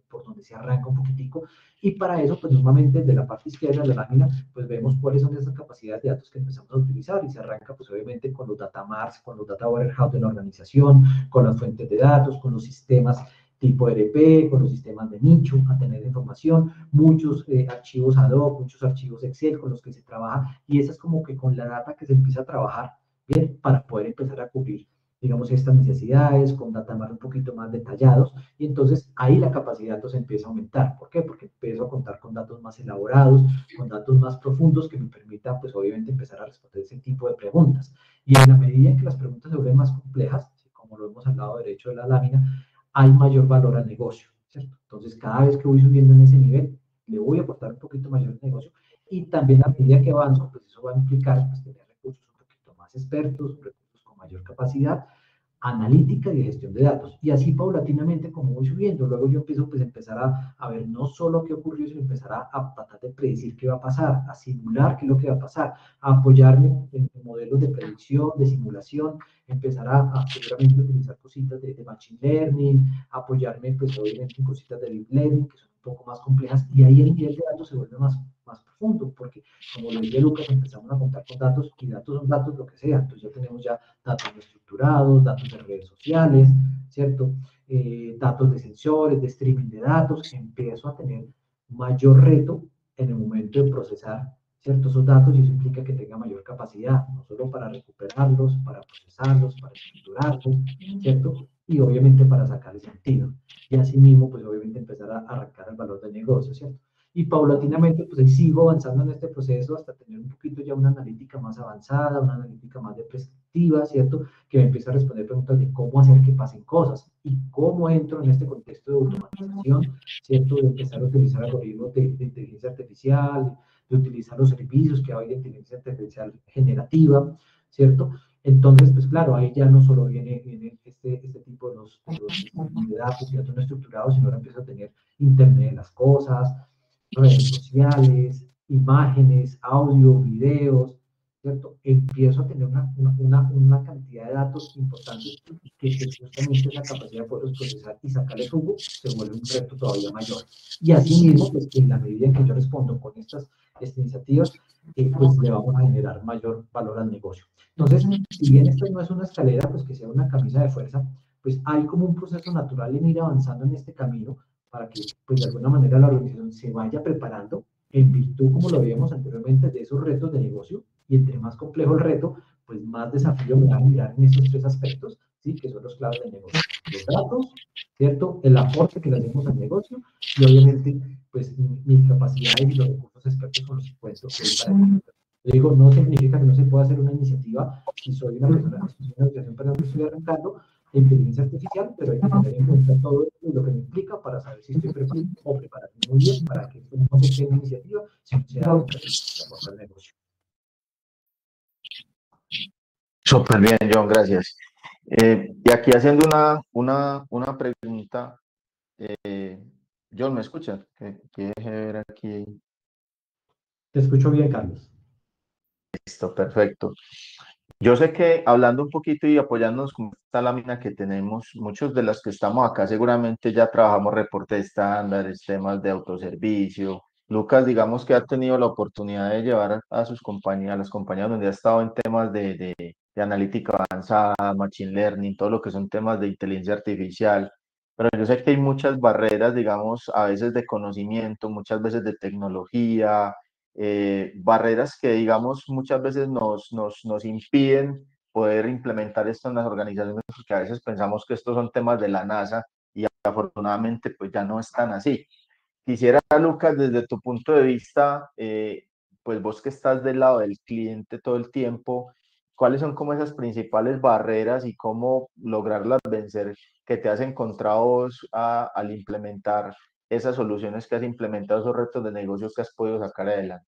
por donde se arranca un poquitico. Y para eso, pues normalmente desde la parte izquierda de la lámina, pues vemos cuáles son esas capacidades de datos que empezamos a utilizar y se arranca, pues obviamente con los data marts, con los data warehouse de la organización, con las fuentes de datos, con los sistemas tipo ERP, con los sistemas de nicho, a tener información, muchos archivos ad hoc, muchos archivos Excel con los que se trabaja, y esa es como que con la data que se empieza a trabajar, bien, para poder empezar a cubrir digamos, estas necesidades, con datamar un poquito más detallados, y entonces ahí la capacidad de datos empieza a aumentar. ¿Por qué? Porque empiezo a contar con datos más elaborados, con datos más profundos que me permitan, pues obviamente, empezar a responder ese tipo de preguntas. Y en la medida en que las preguntas se vuelven más complejas, como lo hemos hablado derecho de la lámina, hay mayor valor al negocio, ¿cierto? Entonces, cada vez que voy subiendo en ese nivel, le voy a aportar un poquito mayor al negocio, y también a medida que avanzo, pues eso va a implicar, pues, tener recursos un poquito más expertos, recursos con mayor capacidad analítica y de gestión de datos. Y así paulatinamente, como voy subiendo, luego yo empiezo, pues, empezar a ver no solo qué ocurrió, sino empezar a tratar de predecir qué va a pasar, a simular qué es lo que va a pasar, a apoyarme en modelos de predicción, de simulación, empezar a seguramente utilizar cositas de machine learning, apoyarme, pues obviamente, en cositas de deep learning, que son un poco más complejas, y ahí el nivel de datos se vuelve más profundo, porque, como lo decía Lucas, empezamos a contar con datos, y datos son datos lo que sea. Entonces ya tenemos ya datos no estructurados, datos de redes sociales, ¿cierto? Datos de sensores, de streaming de datos. Empiezo a tener mayor reto en el momento de procesar, ¿cierto?, esos datos, y eso implica que tenga mayor capacidad, no solo para recuperarlos, para procesarlos, para estructurarlos, ¿cierto? Y obviamente para sacarle sentido. Y así mismo, pues obviamente, empezar a arrancar el valor del negocio, ¿cierto? Y paulatinamente, pues ahí sigo avanzando en este proceso hasta tener un poquito ya una analítica más avanzada, una analítica más de prescriptiva, ¿cierto? Que me empieza a responder preguntas de cómo hacer que pasen cosas y cómo entro en este contexto de automatización, ¿cierto? De empezar a utilizar algoritmos de inteligencia artificial, de utilizar los servicios que hay de inteligencia artificial generativa, ¿cierto? Entonces, pues claro, ahí ya no solo viene este tipo de datos y datos no estructurados, sino ahora empiezo a tener Internet de las cosas, redes sociales, imágenes, audio, videos, ¿cierto? Empiezo a tener una cantidad de datos importantes que justamente esa capacidad de poderlos procesar y sacarle jugo se vuelve un reto todavía mayor. Y así mismo, pues, en la medida en que yo respondo con estas iniciativas, pues le vamos a generar mayor valor al negocio. Entonces, si bien esto no es una escalera, pues que sea una camisa de fuerza, pues hay como un proceso natural en ir avanzando en este camino, para que, pues, de alguna manera la organización se vaya preparando en virtud, como lo veíamos anteriormente, de esos retos de negocio. Y entre más complejo el reto, pues más desafío me va a mirar en esos tres aspectos, ¿sí? Que son los claves del negocio: los datos, ¿cierto?, el aporte que le hacemos al negocio, y obviamente, pues, mis capacidades y los recursos expertos con los que cuento. Yo digo, no significa que no se pueda hacer una iniciativa si soy una persona, si soy una organización, perdón, que estoy arrancando de inteligencia artificial, pero hay que tener en cuenta todo lo que me implica para saber si estoy preparado o prepararme muy bien para que esto no se quede en iniciativa, sino sea algo que aporte al negocio. Súper bien, John, gracias. Y aquí haciendo una pregunta, John, ¿me escuchas? Que deje ver aquí. Te escucho bien, Carlos. Listo, perfecto. Yo sé que, hablando un poquito y apoyándonos con esta lámina que tenemos, muchos de los que estamos acá seguramente ya trabajamos reportes estándares, temas de autoservicio. Lucas, digamos que ha tenido la oportunidad de llevar a sus compañías, a las compañías donde ha estado en temas de analítica avanzada, machine learning, todo lo que son temas de inteligencia artificial. Pero yo sé que hay muchas barreras, digamos, a veces de conocimiento, muchas veces de tecnología, barreras que, digamos, muchas veces nos impiden poder implementar esto en las organizaciones, porque a veces pensamos que estos son temas de la NASA y afortunadamente pues ya no están así. Quisiera, Lucas, desde tu punto de vista, pues vos que estás del lado del cliente todo el tiempo, ¿cuáles son como esas principales barreras y cómo lograrlas vencer que te has encontrado vos al implementar esas soluciones que has implementado, esos retos de negocio que has podido sacar adelante?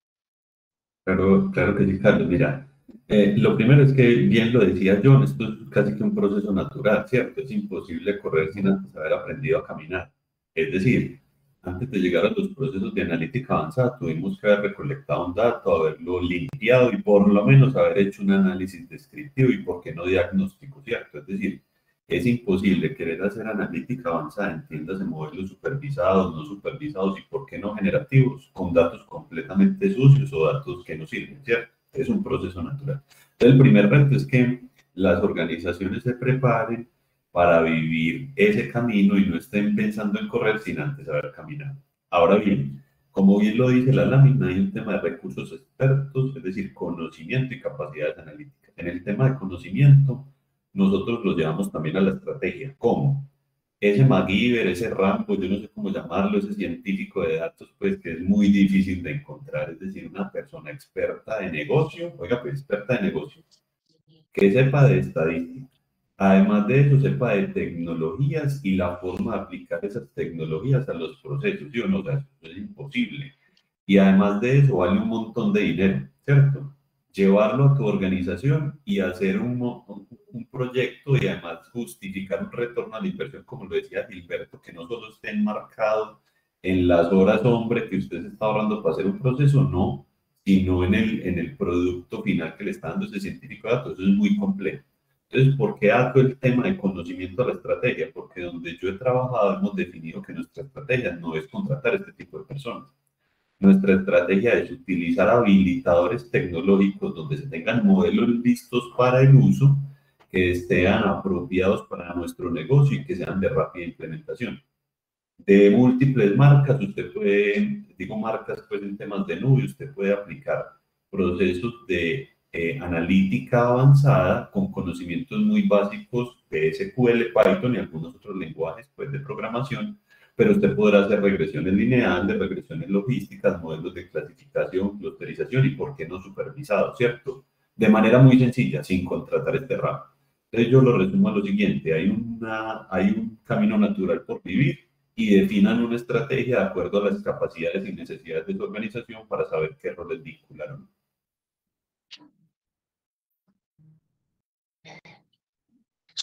Claro, claro que sí, Carlos. Mira, lo primero es que, bien lo decía John, esto es casi que un proceso natural, ¿cierto? Es imposible correr sin antes haber aprendido a caminar. Es decir, antes de llegar a los procesos de analítica avanzada, tuvimos que haber recolectado un dato, haberlo limpiado y por lo menos haber hecho un análisis descriptivo y, por qué no, diagnóstico, ¿cierto? Es decir, es imposible querer hacer analítica avanzada, entiéndase modelos supervisados, no supervisados y, por qué no, generativos, con datos completamente sucios o datos que no sirven, ¿cierto? Es un proceso natural. Entonces, el primer reto es que las organizaciones se preparen para vivir ese camino y no estén pensando en correr sin antes haber caminado. Ahora bien, como bien lo dice la lámina, hay un tema de recursos expertos, es decir, conocimiento y capacidades analíticas. En el tema de conocimiento, nosotros lo llevamos también a la estrategia. ¿Cómo? Ese MacGyver, ese Rambo, yo no sé cómo llamarlo, ese científico de datos, pues que es muy difícil de encontrar, es decir, una persona experta de negocio, oiga, pues experta de negocio, que sepa de estadística, además de eso sepa de tecnologías y la forma de aplicar esas tecnologías a los procesos, ¿sí o no? O sea, eso es imposible. Y además de eso vale un montón de dinero, ¿cierto? Llevarlo a tu organización y hacer un proyecto y además justificar un retorno a la inversión, como lo decía Gilberto, que no solo esté enmarcado en las horas hombre que usted se está ahorrando para hacer un proceso, no, sino en el producto final que le está dando ese científico de datos. Eso es muy complejo. Entonces, ¿por qué hago el tema de conocimiento a la estrategia? Porque donde yo he trabajado hemos definido que nuestra estrategia no es contratar este tipo de personas. Nuestra estrategia es utilizar habilitadores tecnológicos donde se tengan modelos listos para el uso, que estén apropiados para nuestro negocio y que sean de rápida implementación. De múltiples marcas, usted puede, digo marcas pues en temas de nube, usted puede aplicar procesos de analítica avanzada con conocimientos muy básicos de SQL, Python y algunos otros lenguajes pues de programación, pero usted podrá hacer regresiones lineales, regresiones logísticas, modelos de clasificación, clusterización y por qué no supervisado, ¿cierto? De manera muy sencilla, sin contratar este ramo. Entonces yo lo resumo a lo siguiente, hay un camino natural por vivir y definan una estrategia de acuerdo a las capacidades y necesidades de su organización para saber qué roles vincularon.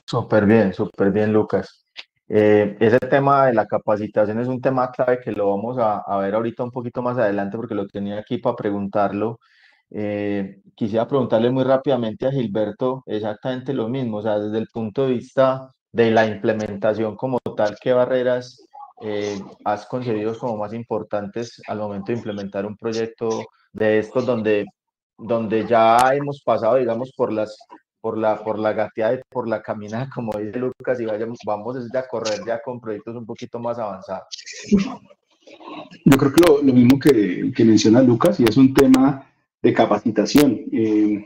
Súper bien, Lucas. Ese tema de la capacitación es un tema clave que lo vamos a ver ahorita un poquito más adelante porque lo tenía aquí para preguntarlo. Quisiera preguntarle muy rápidamente a Gilberto exactamente lo mismo, o sea, desde el punto de vista de la implementación como tal, ¿qué barreras has concebido como más importantes al momento de implementar un proyecto de estos donde ya hemos pasado, digamos, por la gateada y por la caminada, como dice Lucas, y vamos a correr ya con proyectos un poquito más avanzados? Yo creo que lo mismo que menciona Lucas, y es un tema de capacitación.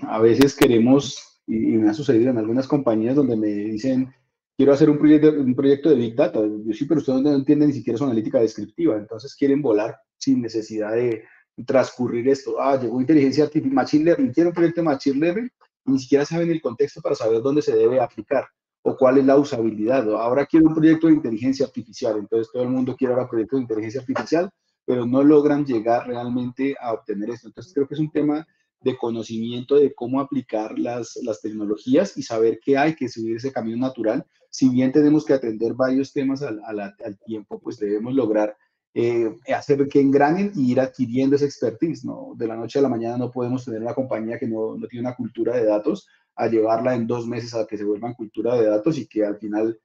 A veces queremos, y me ha sucedido en algunas compañías donde me dicen, quiero hacer un proyecto de Big Data. Yo sí, pero ustedes no entienden ni siquiera su analítica descriptiva, entonces quieren volar sin necesidad de transcurrir esto. Llegó inteligencia artificial, Machine Learning, quiero un proyecto de Machine Learning, y ni siquiera saben el contexto para saber dónde se debe aplicar o cuál es la usabilidad. Ahora quiero un proyecto de inteligencia artificial, entonces todo el mundo quiere ahora proyectos de inteligencia artificial, pero no logran llegar realmente a obtener esto. Entonces creo que es un tema de conocimiento de cómo aplicar las tecnologías y saber que hay que subir ese camino natural. Si bien tenemos que atender varios temas al tiempo, pues debemos lograr hacer que engranen y ir adquiriendo esa expertise, ¿no? De la noche a la mañana no podemos tener una compañía que no tiene una cultura de datos a llevarla en 2 meses a que se vuelvan cultura de datos y que al final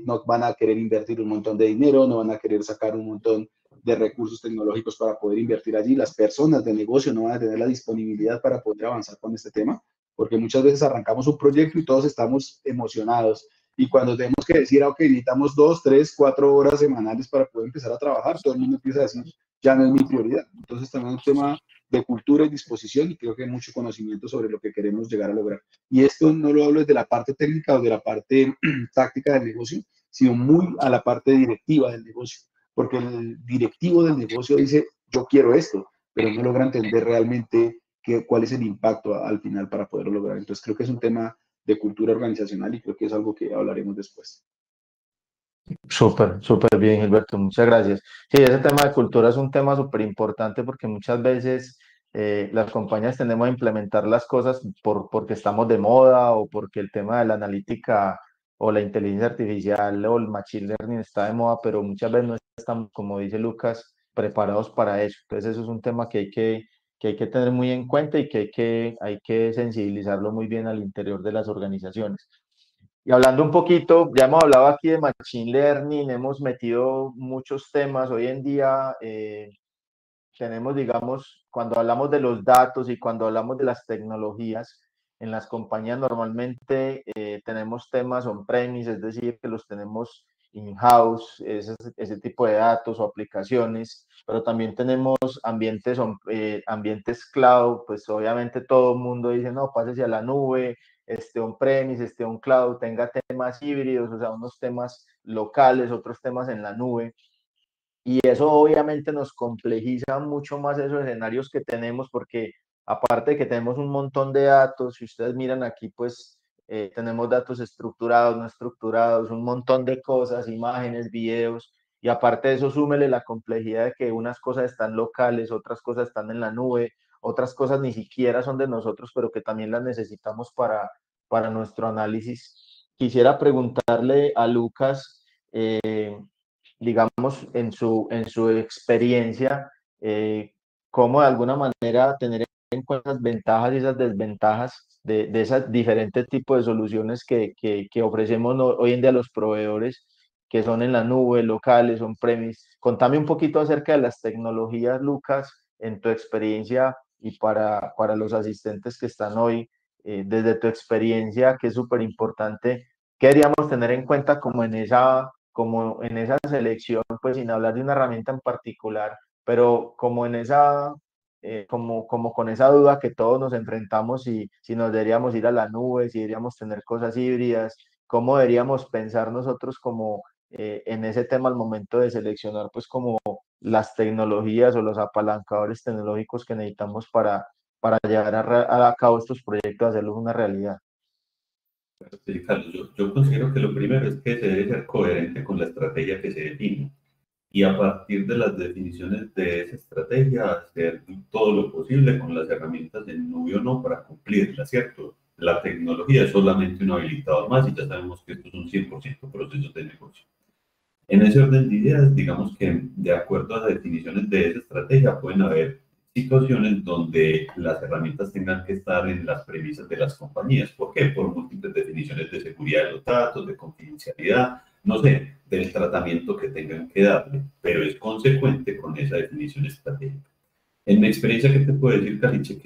no van a querer invertir un montón de dinero, no van a querer sacar un montón de recursos tecnológicos para poder invertir allí. Las personas de negocio no van a tener la disponibilidad para poder avanzar con este tema, porque muchas veces arrancamos un proyecto y todos estamos emocionados. Y cuando tenemos que decir, ok, necesitamos 2, 3, 4 horas semanales para poder empezar a trabajar, todo el mundo empieza a decir, ya no es mi prioridad. Entonces también es un tema de cultura y disposición y creo que hay mucho conocimiento sobre lo que queremos llegar a lograr. Y esto no lo hablo desde la parte técnica o de la parte táctica del negocio, sino muy a la parte directiva del negocio, porque el directivo del negocio dice, yo quiero esto, pero no logra entender realmente cuál es el impacto al final para poderlo lograr. Entonces creo que es un tema de cultura organizacional y creo que es algo que hablaremos después. Súper bien, Gilberto, muchas gracias. Sí, ese tema de cultura es un tema súper importante porque muchas veces las compañías tendemos a implementar las cosas porque estamos de moda o porque el tema de la analítica o la inteligencia artificial o el machine learning está de moda, pero muchas veces no estamos, como dice Lucas, preparados para eso. Entonces eso es un tema que hay que tener muy en cuenta y que hay que sensibilizarlo muy bien al interior de las organizaciones. Y hablando un poquito, ya hemos hablado aquí de Machine Learning, hemos metido muchos temas. Hoy en día tenemos, digamos, cuando hablamos de los datos y cuando hablamos de las tecnologías, en las compañías normalmente tenemos temas on-premise, es decir, que los tenemos in-house, ese tipo de datos o aplicaciones, pero también tenemos ambientes cloud, pues obviamente todo el mundo dice, no, pásese a la nube, esté on-premise, esté on-cloud, tenga temas híbridos, o sea, unos temas locales, otros temas en la nube. Y eso obviamente nos complejiza mucho más esos escenarios que tenemos, porque aparte de que tenemos un montón de datos, si ustedes miran aquí, pues tenemos datos estructurados, no estructurados, un montón de cosas, imágenes, videos, y aparte de eso, súmele la complejidad de que unas cosas están locales, otras cosas están en la nube, otras cosas ni siquiera son de nosotros, pero que también las necesitamos para nuestro análisis. Quisiera preguntarle a Lucas, digamos, en su experiencia, cómo de alguna manera tener en cuenta esas ventajas y esas desventajas de esas diferentes tipos de soluciones que ofrecemos hoy en día a los proveedores, que son en la nube, locales, on-premise. Contame un poquito acerca de las tecnologías, Lucas, en tu experiencia y para los asistentes que están hoy, desde tu experiencia, que es súper importante, ¿qué deberíamos tener en cuenta como en esa selección, pues sin hablar de una herramienta en particular, pero como en esa, como con esa duda que todos nos enfrentamos, si nos deberíamos ir a la nube, si deberíamos tener cosas híbridas, cómo deberíamos pensar nosotros como en ese tema al momento de seleccionar, pues como las tecnologías o los apalancadores tecnológicos que necesitamos para llevar a cabo estos proyectos, hacerlos una realidad. Sí, Carlos, yo considero que lo primero es que se debe ser coherente con la estrategia que se define y a partir de las definiciones de esa estrategia hacer todo lo posible con las herramientas en nube o no para cumplirla, ¿cierto? La tecnología es solamente un habilitador más y ya sabemos que esto es un 100% procesos de negocio. En ese orden de ideas, digamos que de acuerdo a las definiciones de esa estrategia pueden haber situaciones donde las herramientas tengan que estar en las premisas de las compañías. ¿Por qué? Por múltiples definiciones de seguridad de los datos, de confidencialidad, no sé, del tratamiento que tengan que darle, pero es consecuente con esa definición estratégica. En mi experiencia, ¿qué te puedo decir, Caliche?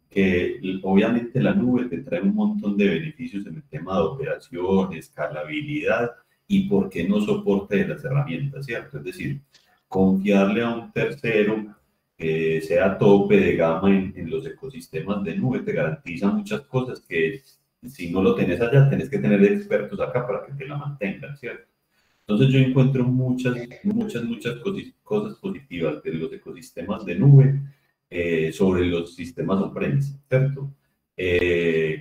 Que obviamente la nube te trae un montón de beneficios en el tema de operación, escalabilidad y por qué no soporte de las herramientas, ¿cierto? Es decir, confiarle a un tercero que sea tope de gama en los ecosistemas de nube te garantiza muchas cosas que si no lo tenés allá, tenés que tener expertos acá para que te la mantengan, ¿cierto? Entonces yo encuentro muchas cosas positivas de los ecosistemas de nube sobre los sistemas on-premise, ¿cierto?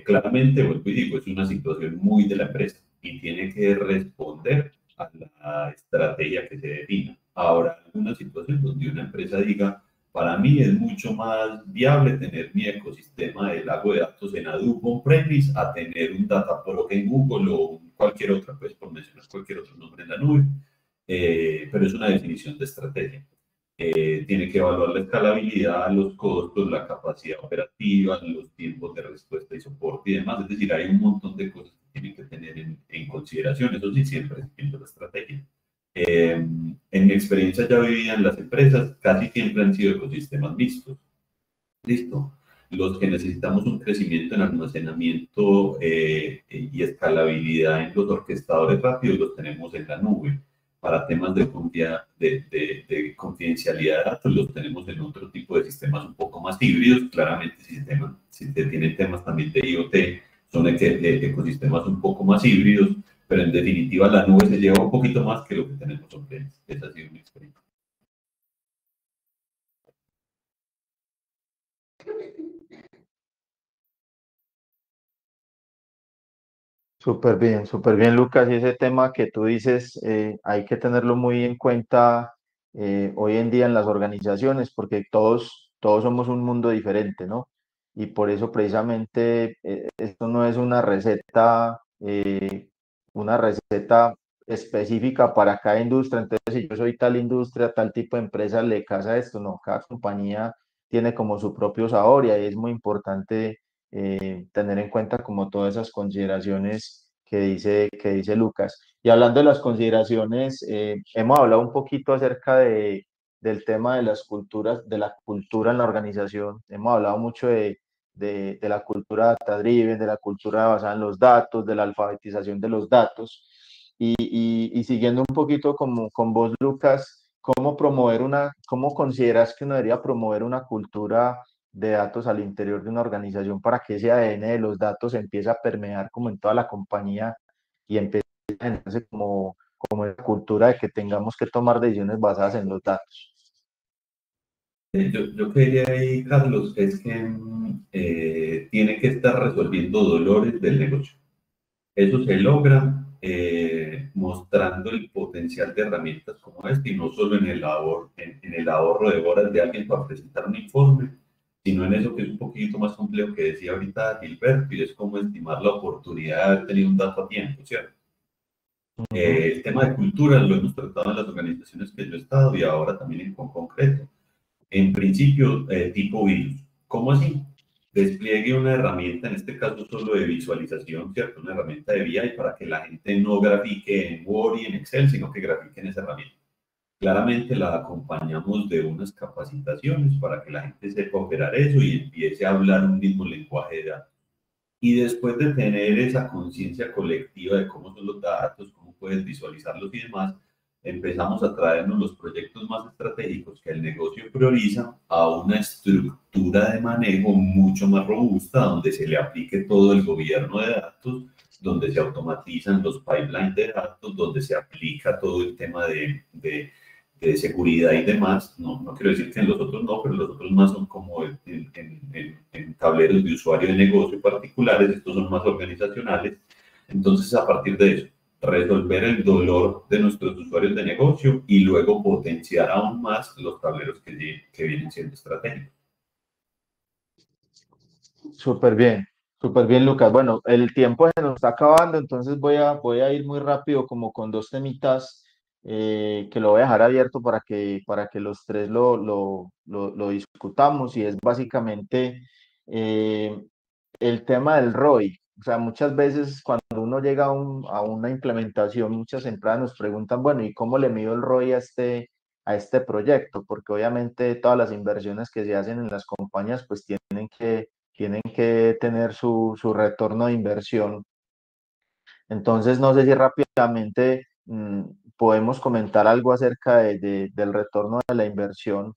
Claramente, vuelvo y digo, es una situación muy de la empresa y tiene que responder a la estrategia que se defina. Ahora, una situación donde una empresa diga, para mí es mucho más viable tener mi ecosistema de lago de datos en Hadoop on-premise a tener un Dataproc en Google o cualquier otra, pues por mencionar cualquier otro nombre en la nube, pero es una definición de estrategia. Tiene que evaluar la escalabilidad, los costos, la capacidad operativa, los tiempos de respuesta y soporte y demás. Es decir, hay un montón de cosas que tienen que tener en consideración. Eso sí, siempre siguiendo la estrategia. En mi experiencia ya vivida en las empresas, casi siempre han sido ecosistemas mixtos. Listo. Los que necesitamos un crecimiento en almacenamiento y escalabilidad en los orquestadores rápidos los tenemos en la nube. Para temas de confidencialidad de datos los tenemos en otro tipo de sistemas un poco más híbridos. Claramente, si se tienen temas también de IoT, son ecosistemas un poco más híbridos, pero en definitiva la nube se lleva un poquito más que lo que tenemos on-premise. Esa ha sido mi experiencia. Súper bien, Lucas. Y ese tema que tú dices, hay que tenerlo muy en cuenta hoy en día en las organizaciones, porque todos somos un mundo diferente, ¿no? Y por eso precisamente esto no es una receta específica para cada industria. Entonces, si yo soy tal industria, tal tipo de empresa, le casa esto, no, cada compañía tiene como su propio sabor y ahí es muy importante tener en cuenta como todas esas consideraciones que dice Lucas. Y hablando de las consideraciones, hemos hablado un poquito acerca del tema de las culturas, de la cultura en la organización. Hemos hablado mucho de la cultura data driven, de la cultura basada en los datos, de la alfabetización de los datos. Y siguiendo un poquito como, con vos, Lucas, ¿cómo consideras que uno debería promover una cultura de datos al interior de una organización para que ese ADN de los datos empiece a permear como en toda la compañía y empiece a generarse como esa cultura de que tengamos que tomar decisiones basadas en los datos. Yo quería ahí, Carlos, es que tiene que estar resolviendo dolores del negocio. Eso se logra mostrando el potencial de herramientas como esta y no solo en en el ahorro de horas de alguien para presentar un informe, sino en eso que es un poquito más complejo que decía ahorita Gilberto, y es como estimar la oportunidad de haber tenido un dato a tiempo, ¿cierto? El tema de cultura lo hemos tratado en las organizaciones que yo he estado y ahora también en concreto. En principio, tipo virus. ¿Cómo así? Despliegue una herramienta, en este caso solo de visualización, ¿cierto? Una herramienta de BI para que la gente no grafique en Word y en Excel, sino que grafique en esa herramienta. Claramente la acompañamos de unas capacitaciones para que la gente sepa operar eso y empiece a hablar un mismo lenguaje de datos. Y después de tener esa conciencia colectiva de cómo son los datos, cómo puedes visualizarlos y demás, empezamos a traernos los proyectos más estratégicos que el negocio prioriza a una estructura de manejo mucho más robusta, donde se le aplique todo el gobierno de datos, donde se automatizan los pipelines de datos, donde se aplica todo el tema de seguridad y demás. No quiero decir que en los otros no, pero los otros más son como en tableros de usuario de negocio particulares, estos son más organizacionales. Entonces, a partir de eso, resolver el dolor de nuestros usuarios de negocio y luego potenciar aún más los tableros que vienen siendo estratégicos. Súper bien, Lucas. Bueno, el tiempo se nos está acabando, entonces voy a ir muy rápido como con dos temitas que lo voy a dejar abierto para que los tres lo discutamos y es básicamente el tema del ROI. O sea, muchas veces cuando uno llega a una implementación, muchas empresas nos preguntan, bueno, ¿y cómo le mido el ROI a este proyecto? Porque obviamente todas las inversiones que se hacen en las compañías pues tienen que tener su retorno de inversión. Entonces, no sé si rápidamente podemos comentar algo acerca del retorno de la inversión,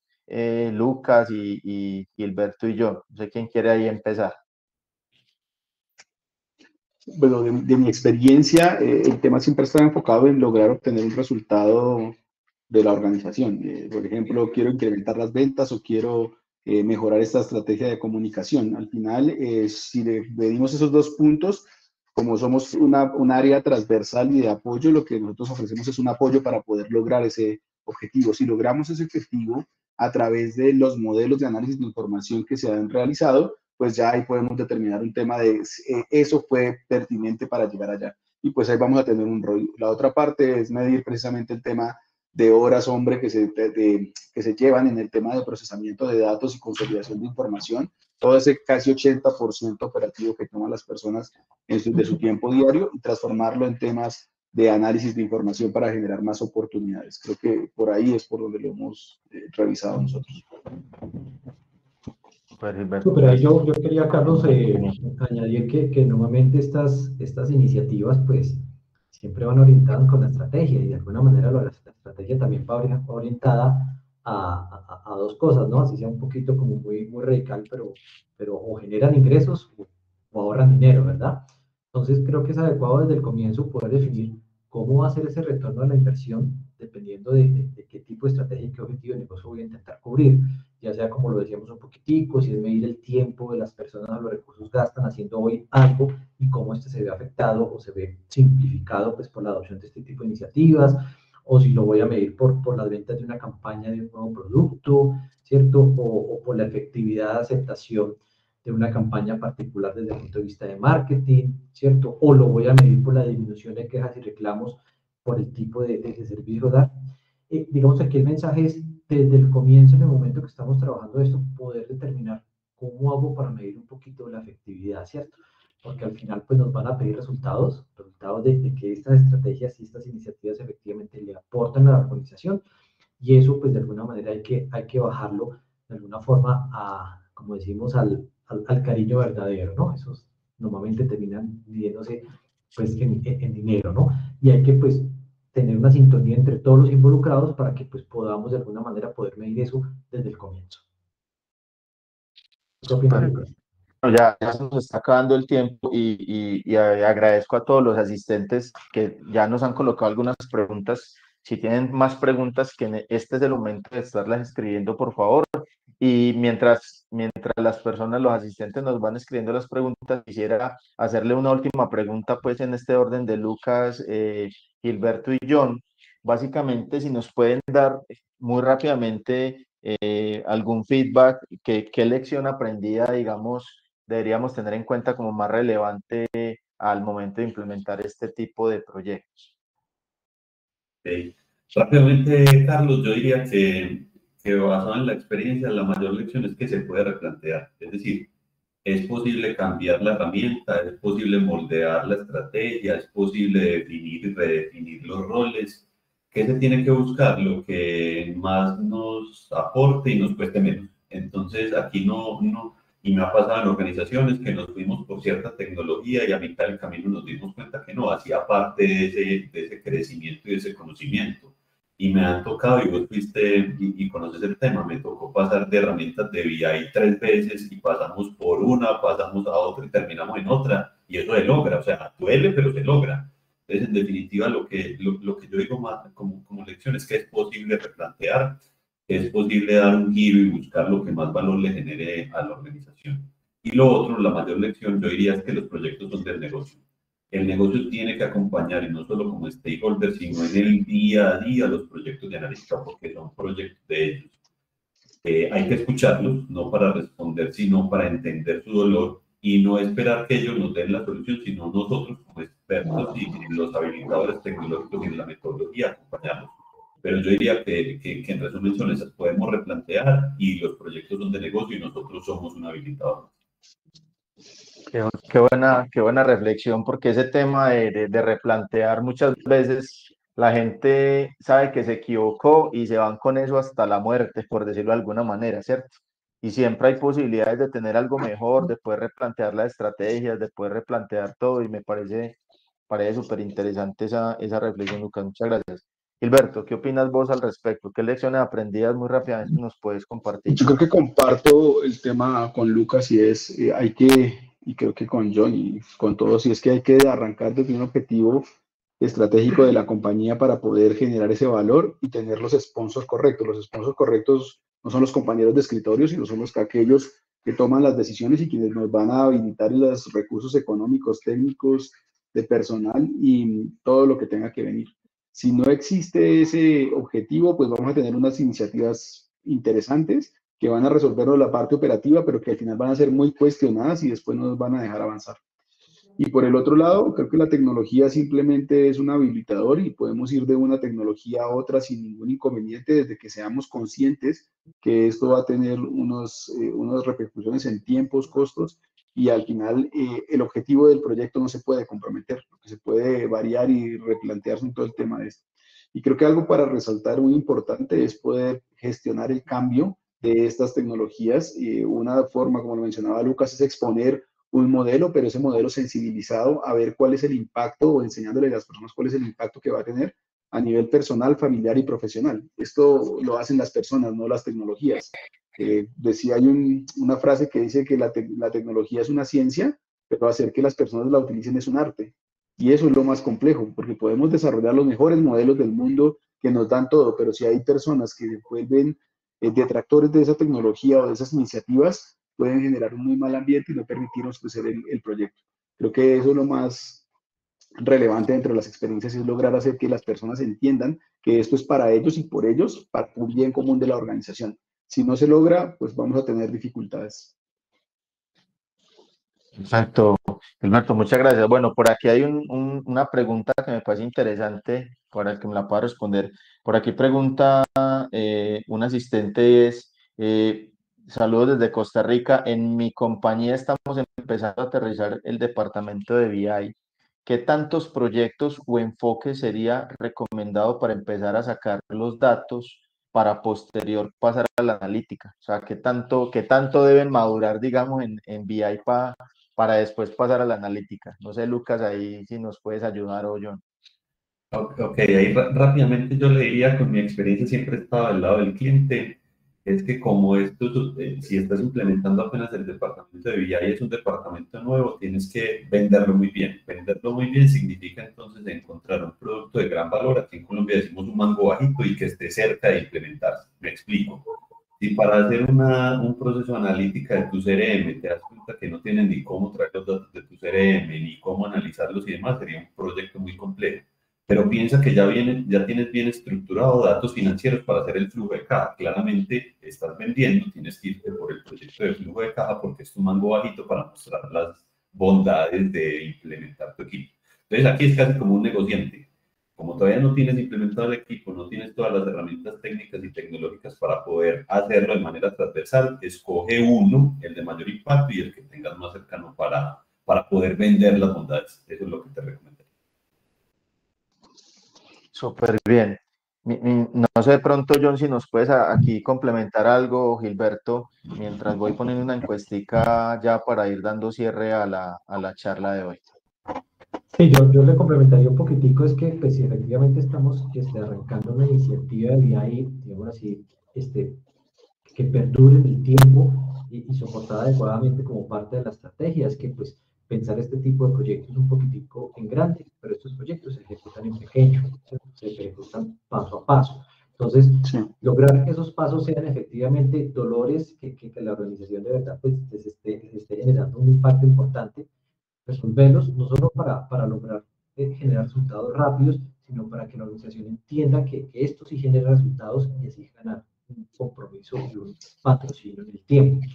Lucas y Gilberto y yo. No sé quién quiere ahí empezar. Bueno, de mi experiencia, el tema siempre está enfocado en lograr obtener un resultado de la organización. Por ejemplo, quiero incrementar las ventas o quiero mejorar esta estrategia de comunicación. Al final, si le medimos esos dos puntos, como somos un área transversal y de apoyo, lo que nosotros ofrecemos es un apoyo para poder lograr ese objetivo. Si logramos ese objetivo a través de los modelos de análisis de información que se han realizado, pues ya ahí podemos determinar un tema de eso fue pertinente para llegar allá. Y pues ahí vamos a tener un ROI. La otra parte es medir precisamente el tema de horas hombre que se llevan en el tema de procesamiento de datos y consolidación de información, todo ese casi 80% operativo que toman las personas de su tiempo diario y transformarlo en temas de análisis de información para generar más oportunidades. Creo que por ahí es por donde lo hemos revisado nosotros. Pero ahí yo quería, Carlos, añadir que normalmente estas iniciativas pues siempre van orientadas con la estrategia y de alguna manera la estrategia también va orientada a dos cosas, ¿no? Así sea un poquito como muy radical, pero o generan ingresos o ahorran dinero, ¿verdad? Entonces creo que es adecuado desde el comienzo poder definir cómo va a ser ese retorno de la inversión dependiendo de qué tipo de estrategia y qué objetivo de negocio voy a intentar cubrir, ya sea como lo decíamos un poquitico, si es medir el tiempo de las personas o los recursos gastan haciendo hoy algo y cómo este se ve afectado o se ve simplificado pues por la adopción de este tipo de iniciativas, o si lo voy a medir por las ventas de una campaña de un nuevo producto, ¿cierto? O por la efectividad de aceptación de una campaña particular desde el punto de vista de marketing, ¿cierto? O lo voy a medir por la disminución de quejas y reclamos por el tipo de servicio dar. Digamos, aquí el mensaje es, desde el comienzo, en el momento que estamos trabajando esto, poder determinar cómo hago para medir un poquito la efectividad, ¿cierto? Porque al final, pues nos van a pedir resultados de que estas estrategias y estas iniciativas efectivamente le aportan a la organización, y eso, pues de alguna manera hay que bajarlo de alguna forma como decimos, al cariño verdadero, ¿no? Esos normalmente terminan midiéndose pues en dinero, ¿no? Y hay que pues tener una sintonía entre todos los involucrados para que pues podamos de alguna manera poder medir eso desde el comienzo. ¿Qué opinas, Lucas? Bueno, ya se nos está acabando el tiempo y agradezco a todos los asistentes que ya nos han colocado algunas preguntas. Si tienen más preguntas, este es el momento de estarlas escribiendo, por favor. Y mientras las personas, los asistentes nos van escribiendo las preguntas, quisiera hacerle una última pregunta, pues en este orden de Lucas, Gilberto y John. Básicamente, si nos pueden dar muy rápidamente algún feedback, qué lección aprendida, digamos, deberíamos tener en cuenta como más relevante al momento de implementar este tipo de proyectos. Okay. Rápidamente, Carlos, yo diría que basado en la experiencia, la mayor lección es que se puede replantear. Es decir, es posible cambiar la herramienta, es posible moldear la estrategia, es posible definir y redefinir los roles. ¿Qué se tiene que buscar? Lo que más nos aporte y nos cueste menos. Entonces, aquí y me ha pasado en organizaciones que nos fuimos por cierta tecnología y a mitad del camino nos dimos cuenta que no, hacía parte de ese crecimiento y de ese conocimiento. Y me han tocado, y vos fuiste y conoces el tema, me tocó pasar de herramientas de BI 3 veces y pasamos por una, pasamos a otra y terminamos en otra, y eso se logra, o sea, duele, pero se logra. Entonces, en definitiva, lo que yo digo más como lección es que es posible replantear, es posible dar un giro y buscar lo que más valor le genere a la organización. Y lo otro, la mayor lección, yo diría, es que los proyectos son del negocio. El negocio tiene que acompañar, y no solo como stakeholder, sino en el día a día, los proyectos de analítica, porque son proyectos de ellos. Hay que escucharlos, no para responder, sino para entender su dolor y no esperar que ellos nos den la solución, sino nosotros como expertos y los habilitadores tecnológicos y en la metodología acompañarlos. Pero yo diría que en resumen son esas, podemos replantear y los proyectos son de negocio y nosotros somos un habilitador. Qué buena reflexión, porque ese tema de replantear muchas veces la gente sabe que se equivocó y se van con eso hasta la muerte, por decirlo de alguna manera, ¿cierto? Y siempre hay posibilidades de tener algo mejor, de poder replantear las estrategias, de poder replantear todo, y me parece súper interesante esa reflexión, Lucas. Muchas gracias. Gilberto, ¿qué opinas vos al respecto? ¿Qué lecciones aprendidas muy rápidamente nos puedes compartir? Yo creo que comparto el tema con Lucas y es, hay que, y creo que con John y con todos, y es que hay que arrancar desde un objetivo estratégico de la compañía para poder generar ese valor y tener los sponsors correctos. Los sponsors correctos no son los compañeros de escritorio, sino son aquellos que toman las decisiones y quienes nos van a habilitar los recursos económicos, técnicos, de personal y todo lo que tenga que venir. Si no existe ese objetivo, pues vamos a tener unas iniciativas interesantes que van a resolver la parte operativa, pero que al final van a ser muy cuestionadas y después no nos van a dejar avanzar. Y por el otro lado, creo que la tecnología simplemente es un habilitador y podemos ir de una tecnología a otra sin ningún inconveniente desde que seamos conscientes que esto va a tener unas repercusiones en tiempos, costos y al final el objetivo del proyecto no se puede comprometer, porque se puede variar y replantearse en todo el tema de esto. Y creo que algo para resaltar muy importante es poder gestionar el cambio de estas tecnologías. Una forma, como lo mencionaba Lucas, es exponer un modelo, pero ese modelo sensibilizado a ver cuál es el impacto o enseñándole a las personas cuál es el impacto que va a tener a nivel personal, familiar y profesional. Esto lo hacen las personas, no las tecnologías. Hay una frase que dice que la tecnología es una ciencia, pero hacer que las personas la utilicen es un arte. Y eso es lo más complejo, porque podemos desarrollar los mejores modelos del mundo que nos dan todo, pero si hay personas que se vuelven detractores de esa tecnología o de esas iniciativas, pueden generar un muy mal ambiente y no permitirnos crecer el proyecto. Creo que eso es lo más relevante dentro de las experiencias, es lograr hacer que las personas entiendan que esto es para ellos y por ellos, para un bien común de la organización. Si no se logra, pues vamos a tener dificultades. Exacto, Gilberto, muchas gracias. Bueno, por aquí hay una pregunta que me parece interesante para el que me la pueda responder. Por aquí pregunta un asistente es, saludos desde Costa Rica. En mi compañía estamos empezando a aterrizar el departamento de BI. ¿Qué tantos proyectos o enfoques sería recomendado para empezar a sacar los datos para posterior pasar a la analítica? O sea, qué tanto deben madurar, digamos, en BI para después pasar a la analítica? No sé, Lucas, ahí si nos puedes ayudar o John. Ok, ahí rápidamente yo le diría, con mi experiencia siempre he estado del lado del cliente, es que como esto, si estás implementando apenas el departamento de BI y es un departamento nuevo, tienes que venderlo muy bien. Venderlo muy bien significa entonces encontrar un producto de gran valor. Aquí en Colombia decimos un mango bajito y que esté cerca de implementarse. Me explico. Si para hacer un proceso analítica de tu CRM te das cuenta que no tienes ni cómo traer los datos de tu CRM, ni cómo analizarlos y demás, sería un proyecto muy complejo. Pero piensa que ya tienes bien estruturado datos financieros para hacer el flujo de caja. Claramente estás vendiendo, tienes que irte por el proyecto de flujo de caja porque es tu mango bajito para mostrar las bondades de implementar tu equipo. Entonces aquí es casi como un negociante. Como todavía no tienes implementado el equipo, no tienes todas las herramientas técnicas y tecnológicas para poder hacerlo de manera transversal, escoge uno, el de mayor impacto y el que tengas más cercano para poder vender las bondades. Eso es lo que te recomiendo. Súper bien. No sé de pronto, John, si nos puedes aquí complementar algo, Gilberto, mientras voy poniendo una encuestica ya para ir dando cierre a la charla de hoy. Sí, yo le complementaría un poquitico, es que pues si efectivamente estamos arrancando una iniciativa de BI, digamos así, que perdure en el tiempo y soportada adecuadamente como parte de la estrategia, es que pues pensar este tipo de proyectos un poquitico en grande, pero estos proyectos se ejecutan en pequeño, ¿cierto? Se ejecutan paso a paso. Entonces, Sí. lograr que esos pasos sean efectivamente dolores, que la organización de verdad pues les esté generando un impacto importante, resolverlos, no solo para lograr generar resultados rápidos, sino para que la organización entienda que esto sí genera resultados y así ganar un compromiso y un patrocinio en el tiempo.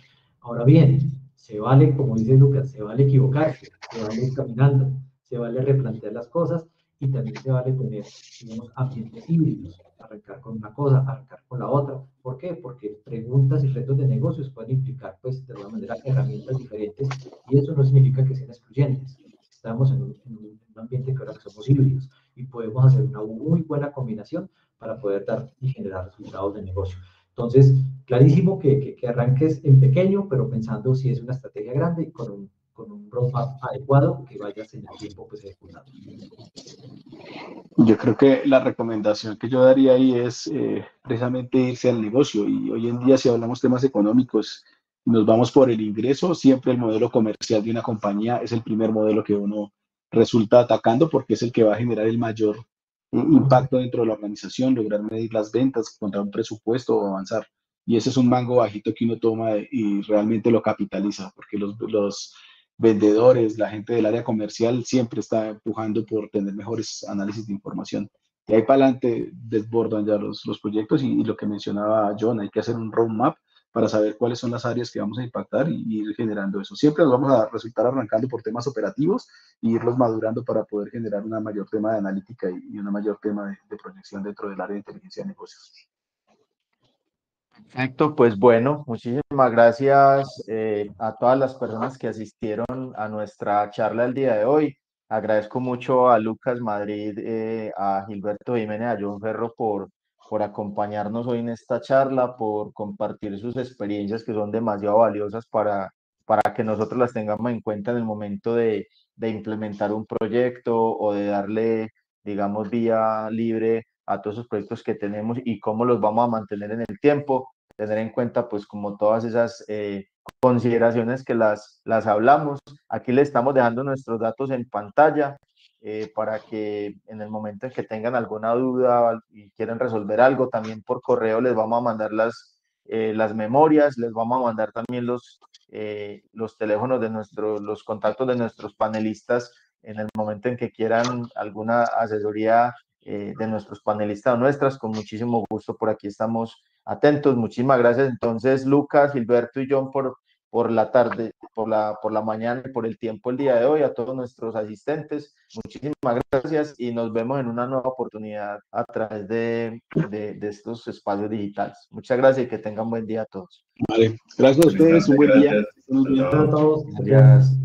Ahora bien, se vale, como dice Lucas, se vale equivocarse, se vale ir caminando, se vale replantear las cosas y también se vale tener, digamos, ambientes híbridos, arrancar con una cosa, arrancar con la otra. ¿Por qué? Porque preguntas y retos de negocios pueden implicar, pues, de alguna manera, herramientas diferentes y eso no significa que sean excluyentes. Estamos en un ambiente que ahora que somos híbridos y podemos hacer una muy buena combinación para poder dar y generar resultados de negocio. Entonces, clarísimo que arranques en pequeño, pero pensando si es una estrategia grande y con un roadmap adecuado que vayas en el tiempo pues ejecutando. Yo creo que la recomendación que yo daría ahí es precisamente irse al negocio. Y hoy en día, si hablamos temas económicos, nos vamos por el ingreso, siempre el modelo comercial de una compañía es el primer modelo que uno resulta atacando porque es el que va a generar el mayor impacto dentro de la organización, lograr medir las ventas, encontrar un presupuesto o avanzar. Y ese es un mango bajito que uno toma y realmente lo capitaliza, porque los vendedores, la gente del área comercial siempre está empujando por tener mejores análisis de información. Y ahí para adelante desbordan ya los proyectos y lo que mencionaba John, hay que hacer un roadmap para saber cuáles son las áreas que vamos a impactar y ir generando eso. Siempre nos vamos a resultar arrancando por temas operativos e irlos madurando para poder generar una mayor tema de analítica y una mayor tema de proyección dentro del área de inteligencia de negocios. Perfecto, pues bueno, muchísimas gracias a todas las personas que asistieron a nuestra charla el día de hoy. Agradezco mucho a Lucas Madrid, a Gilberto Jiménez, a John Ferro por acompañarnos hoy en esta charla, por compartir sus experiencias que son demasiado valiosas para que nosotros las tengamos en cuenta en el momento de implementar un proyecto o de darle, digamos, vía libre a todos esos proyectos que tenemos y cómo los vamos a mantener en el tiempo, tener en cuenta pues como todas esas consideraciones que las hablamos. Aquí le estamos dejando nuestros datos en pantalla para que en el momento en que tengan alguna duda y quieren resolver algo, también por correo les vamos a mandar las memorias, les vamos a mandar también los teléfonos de los contactos de nuestros panelistas en el momento en que quieran alguna asesoría de nuestros panelistas o nuestras, con muchísimo gusto por aquí estamos atentos. Muchísimas gracias entonces Lucas, Gilberto y John por la tarde, por la mañana y por el tiempo el día de hoy, a todos nuestros asistentes. Muchísimas gracias y nos vemos en una nueva oportunidad a través de estos espacios digitales. Muchas gracias y que tengan buen día a todos. Vale, gracias a ustedes, un buen día. Gracias. A todos. Gracias.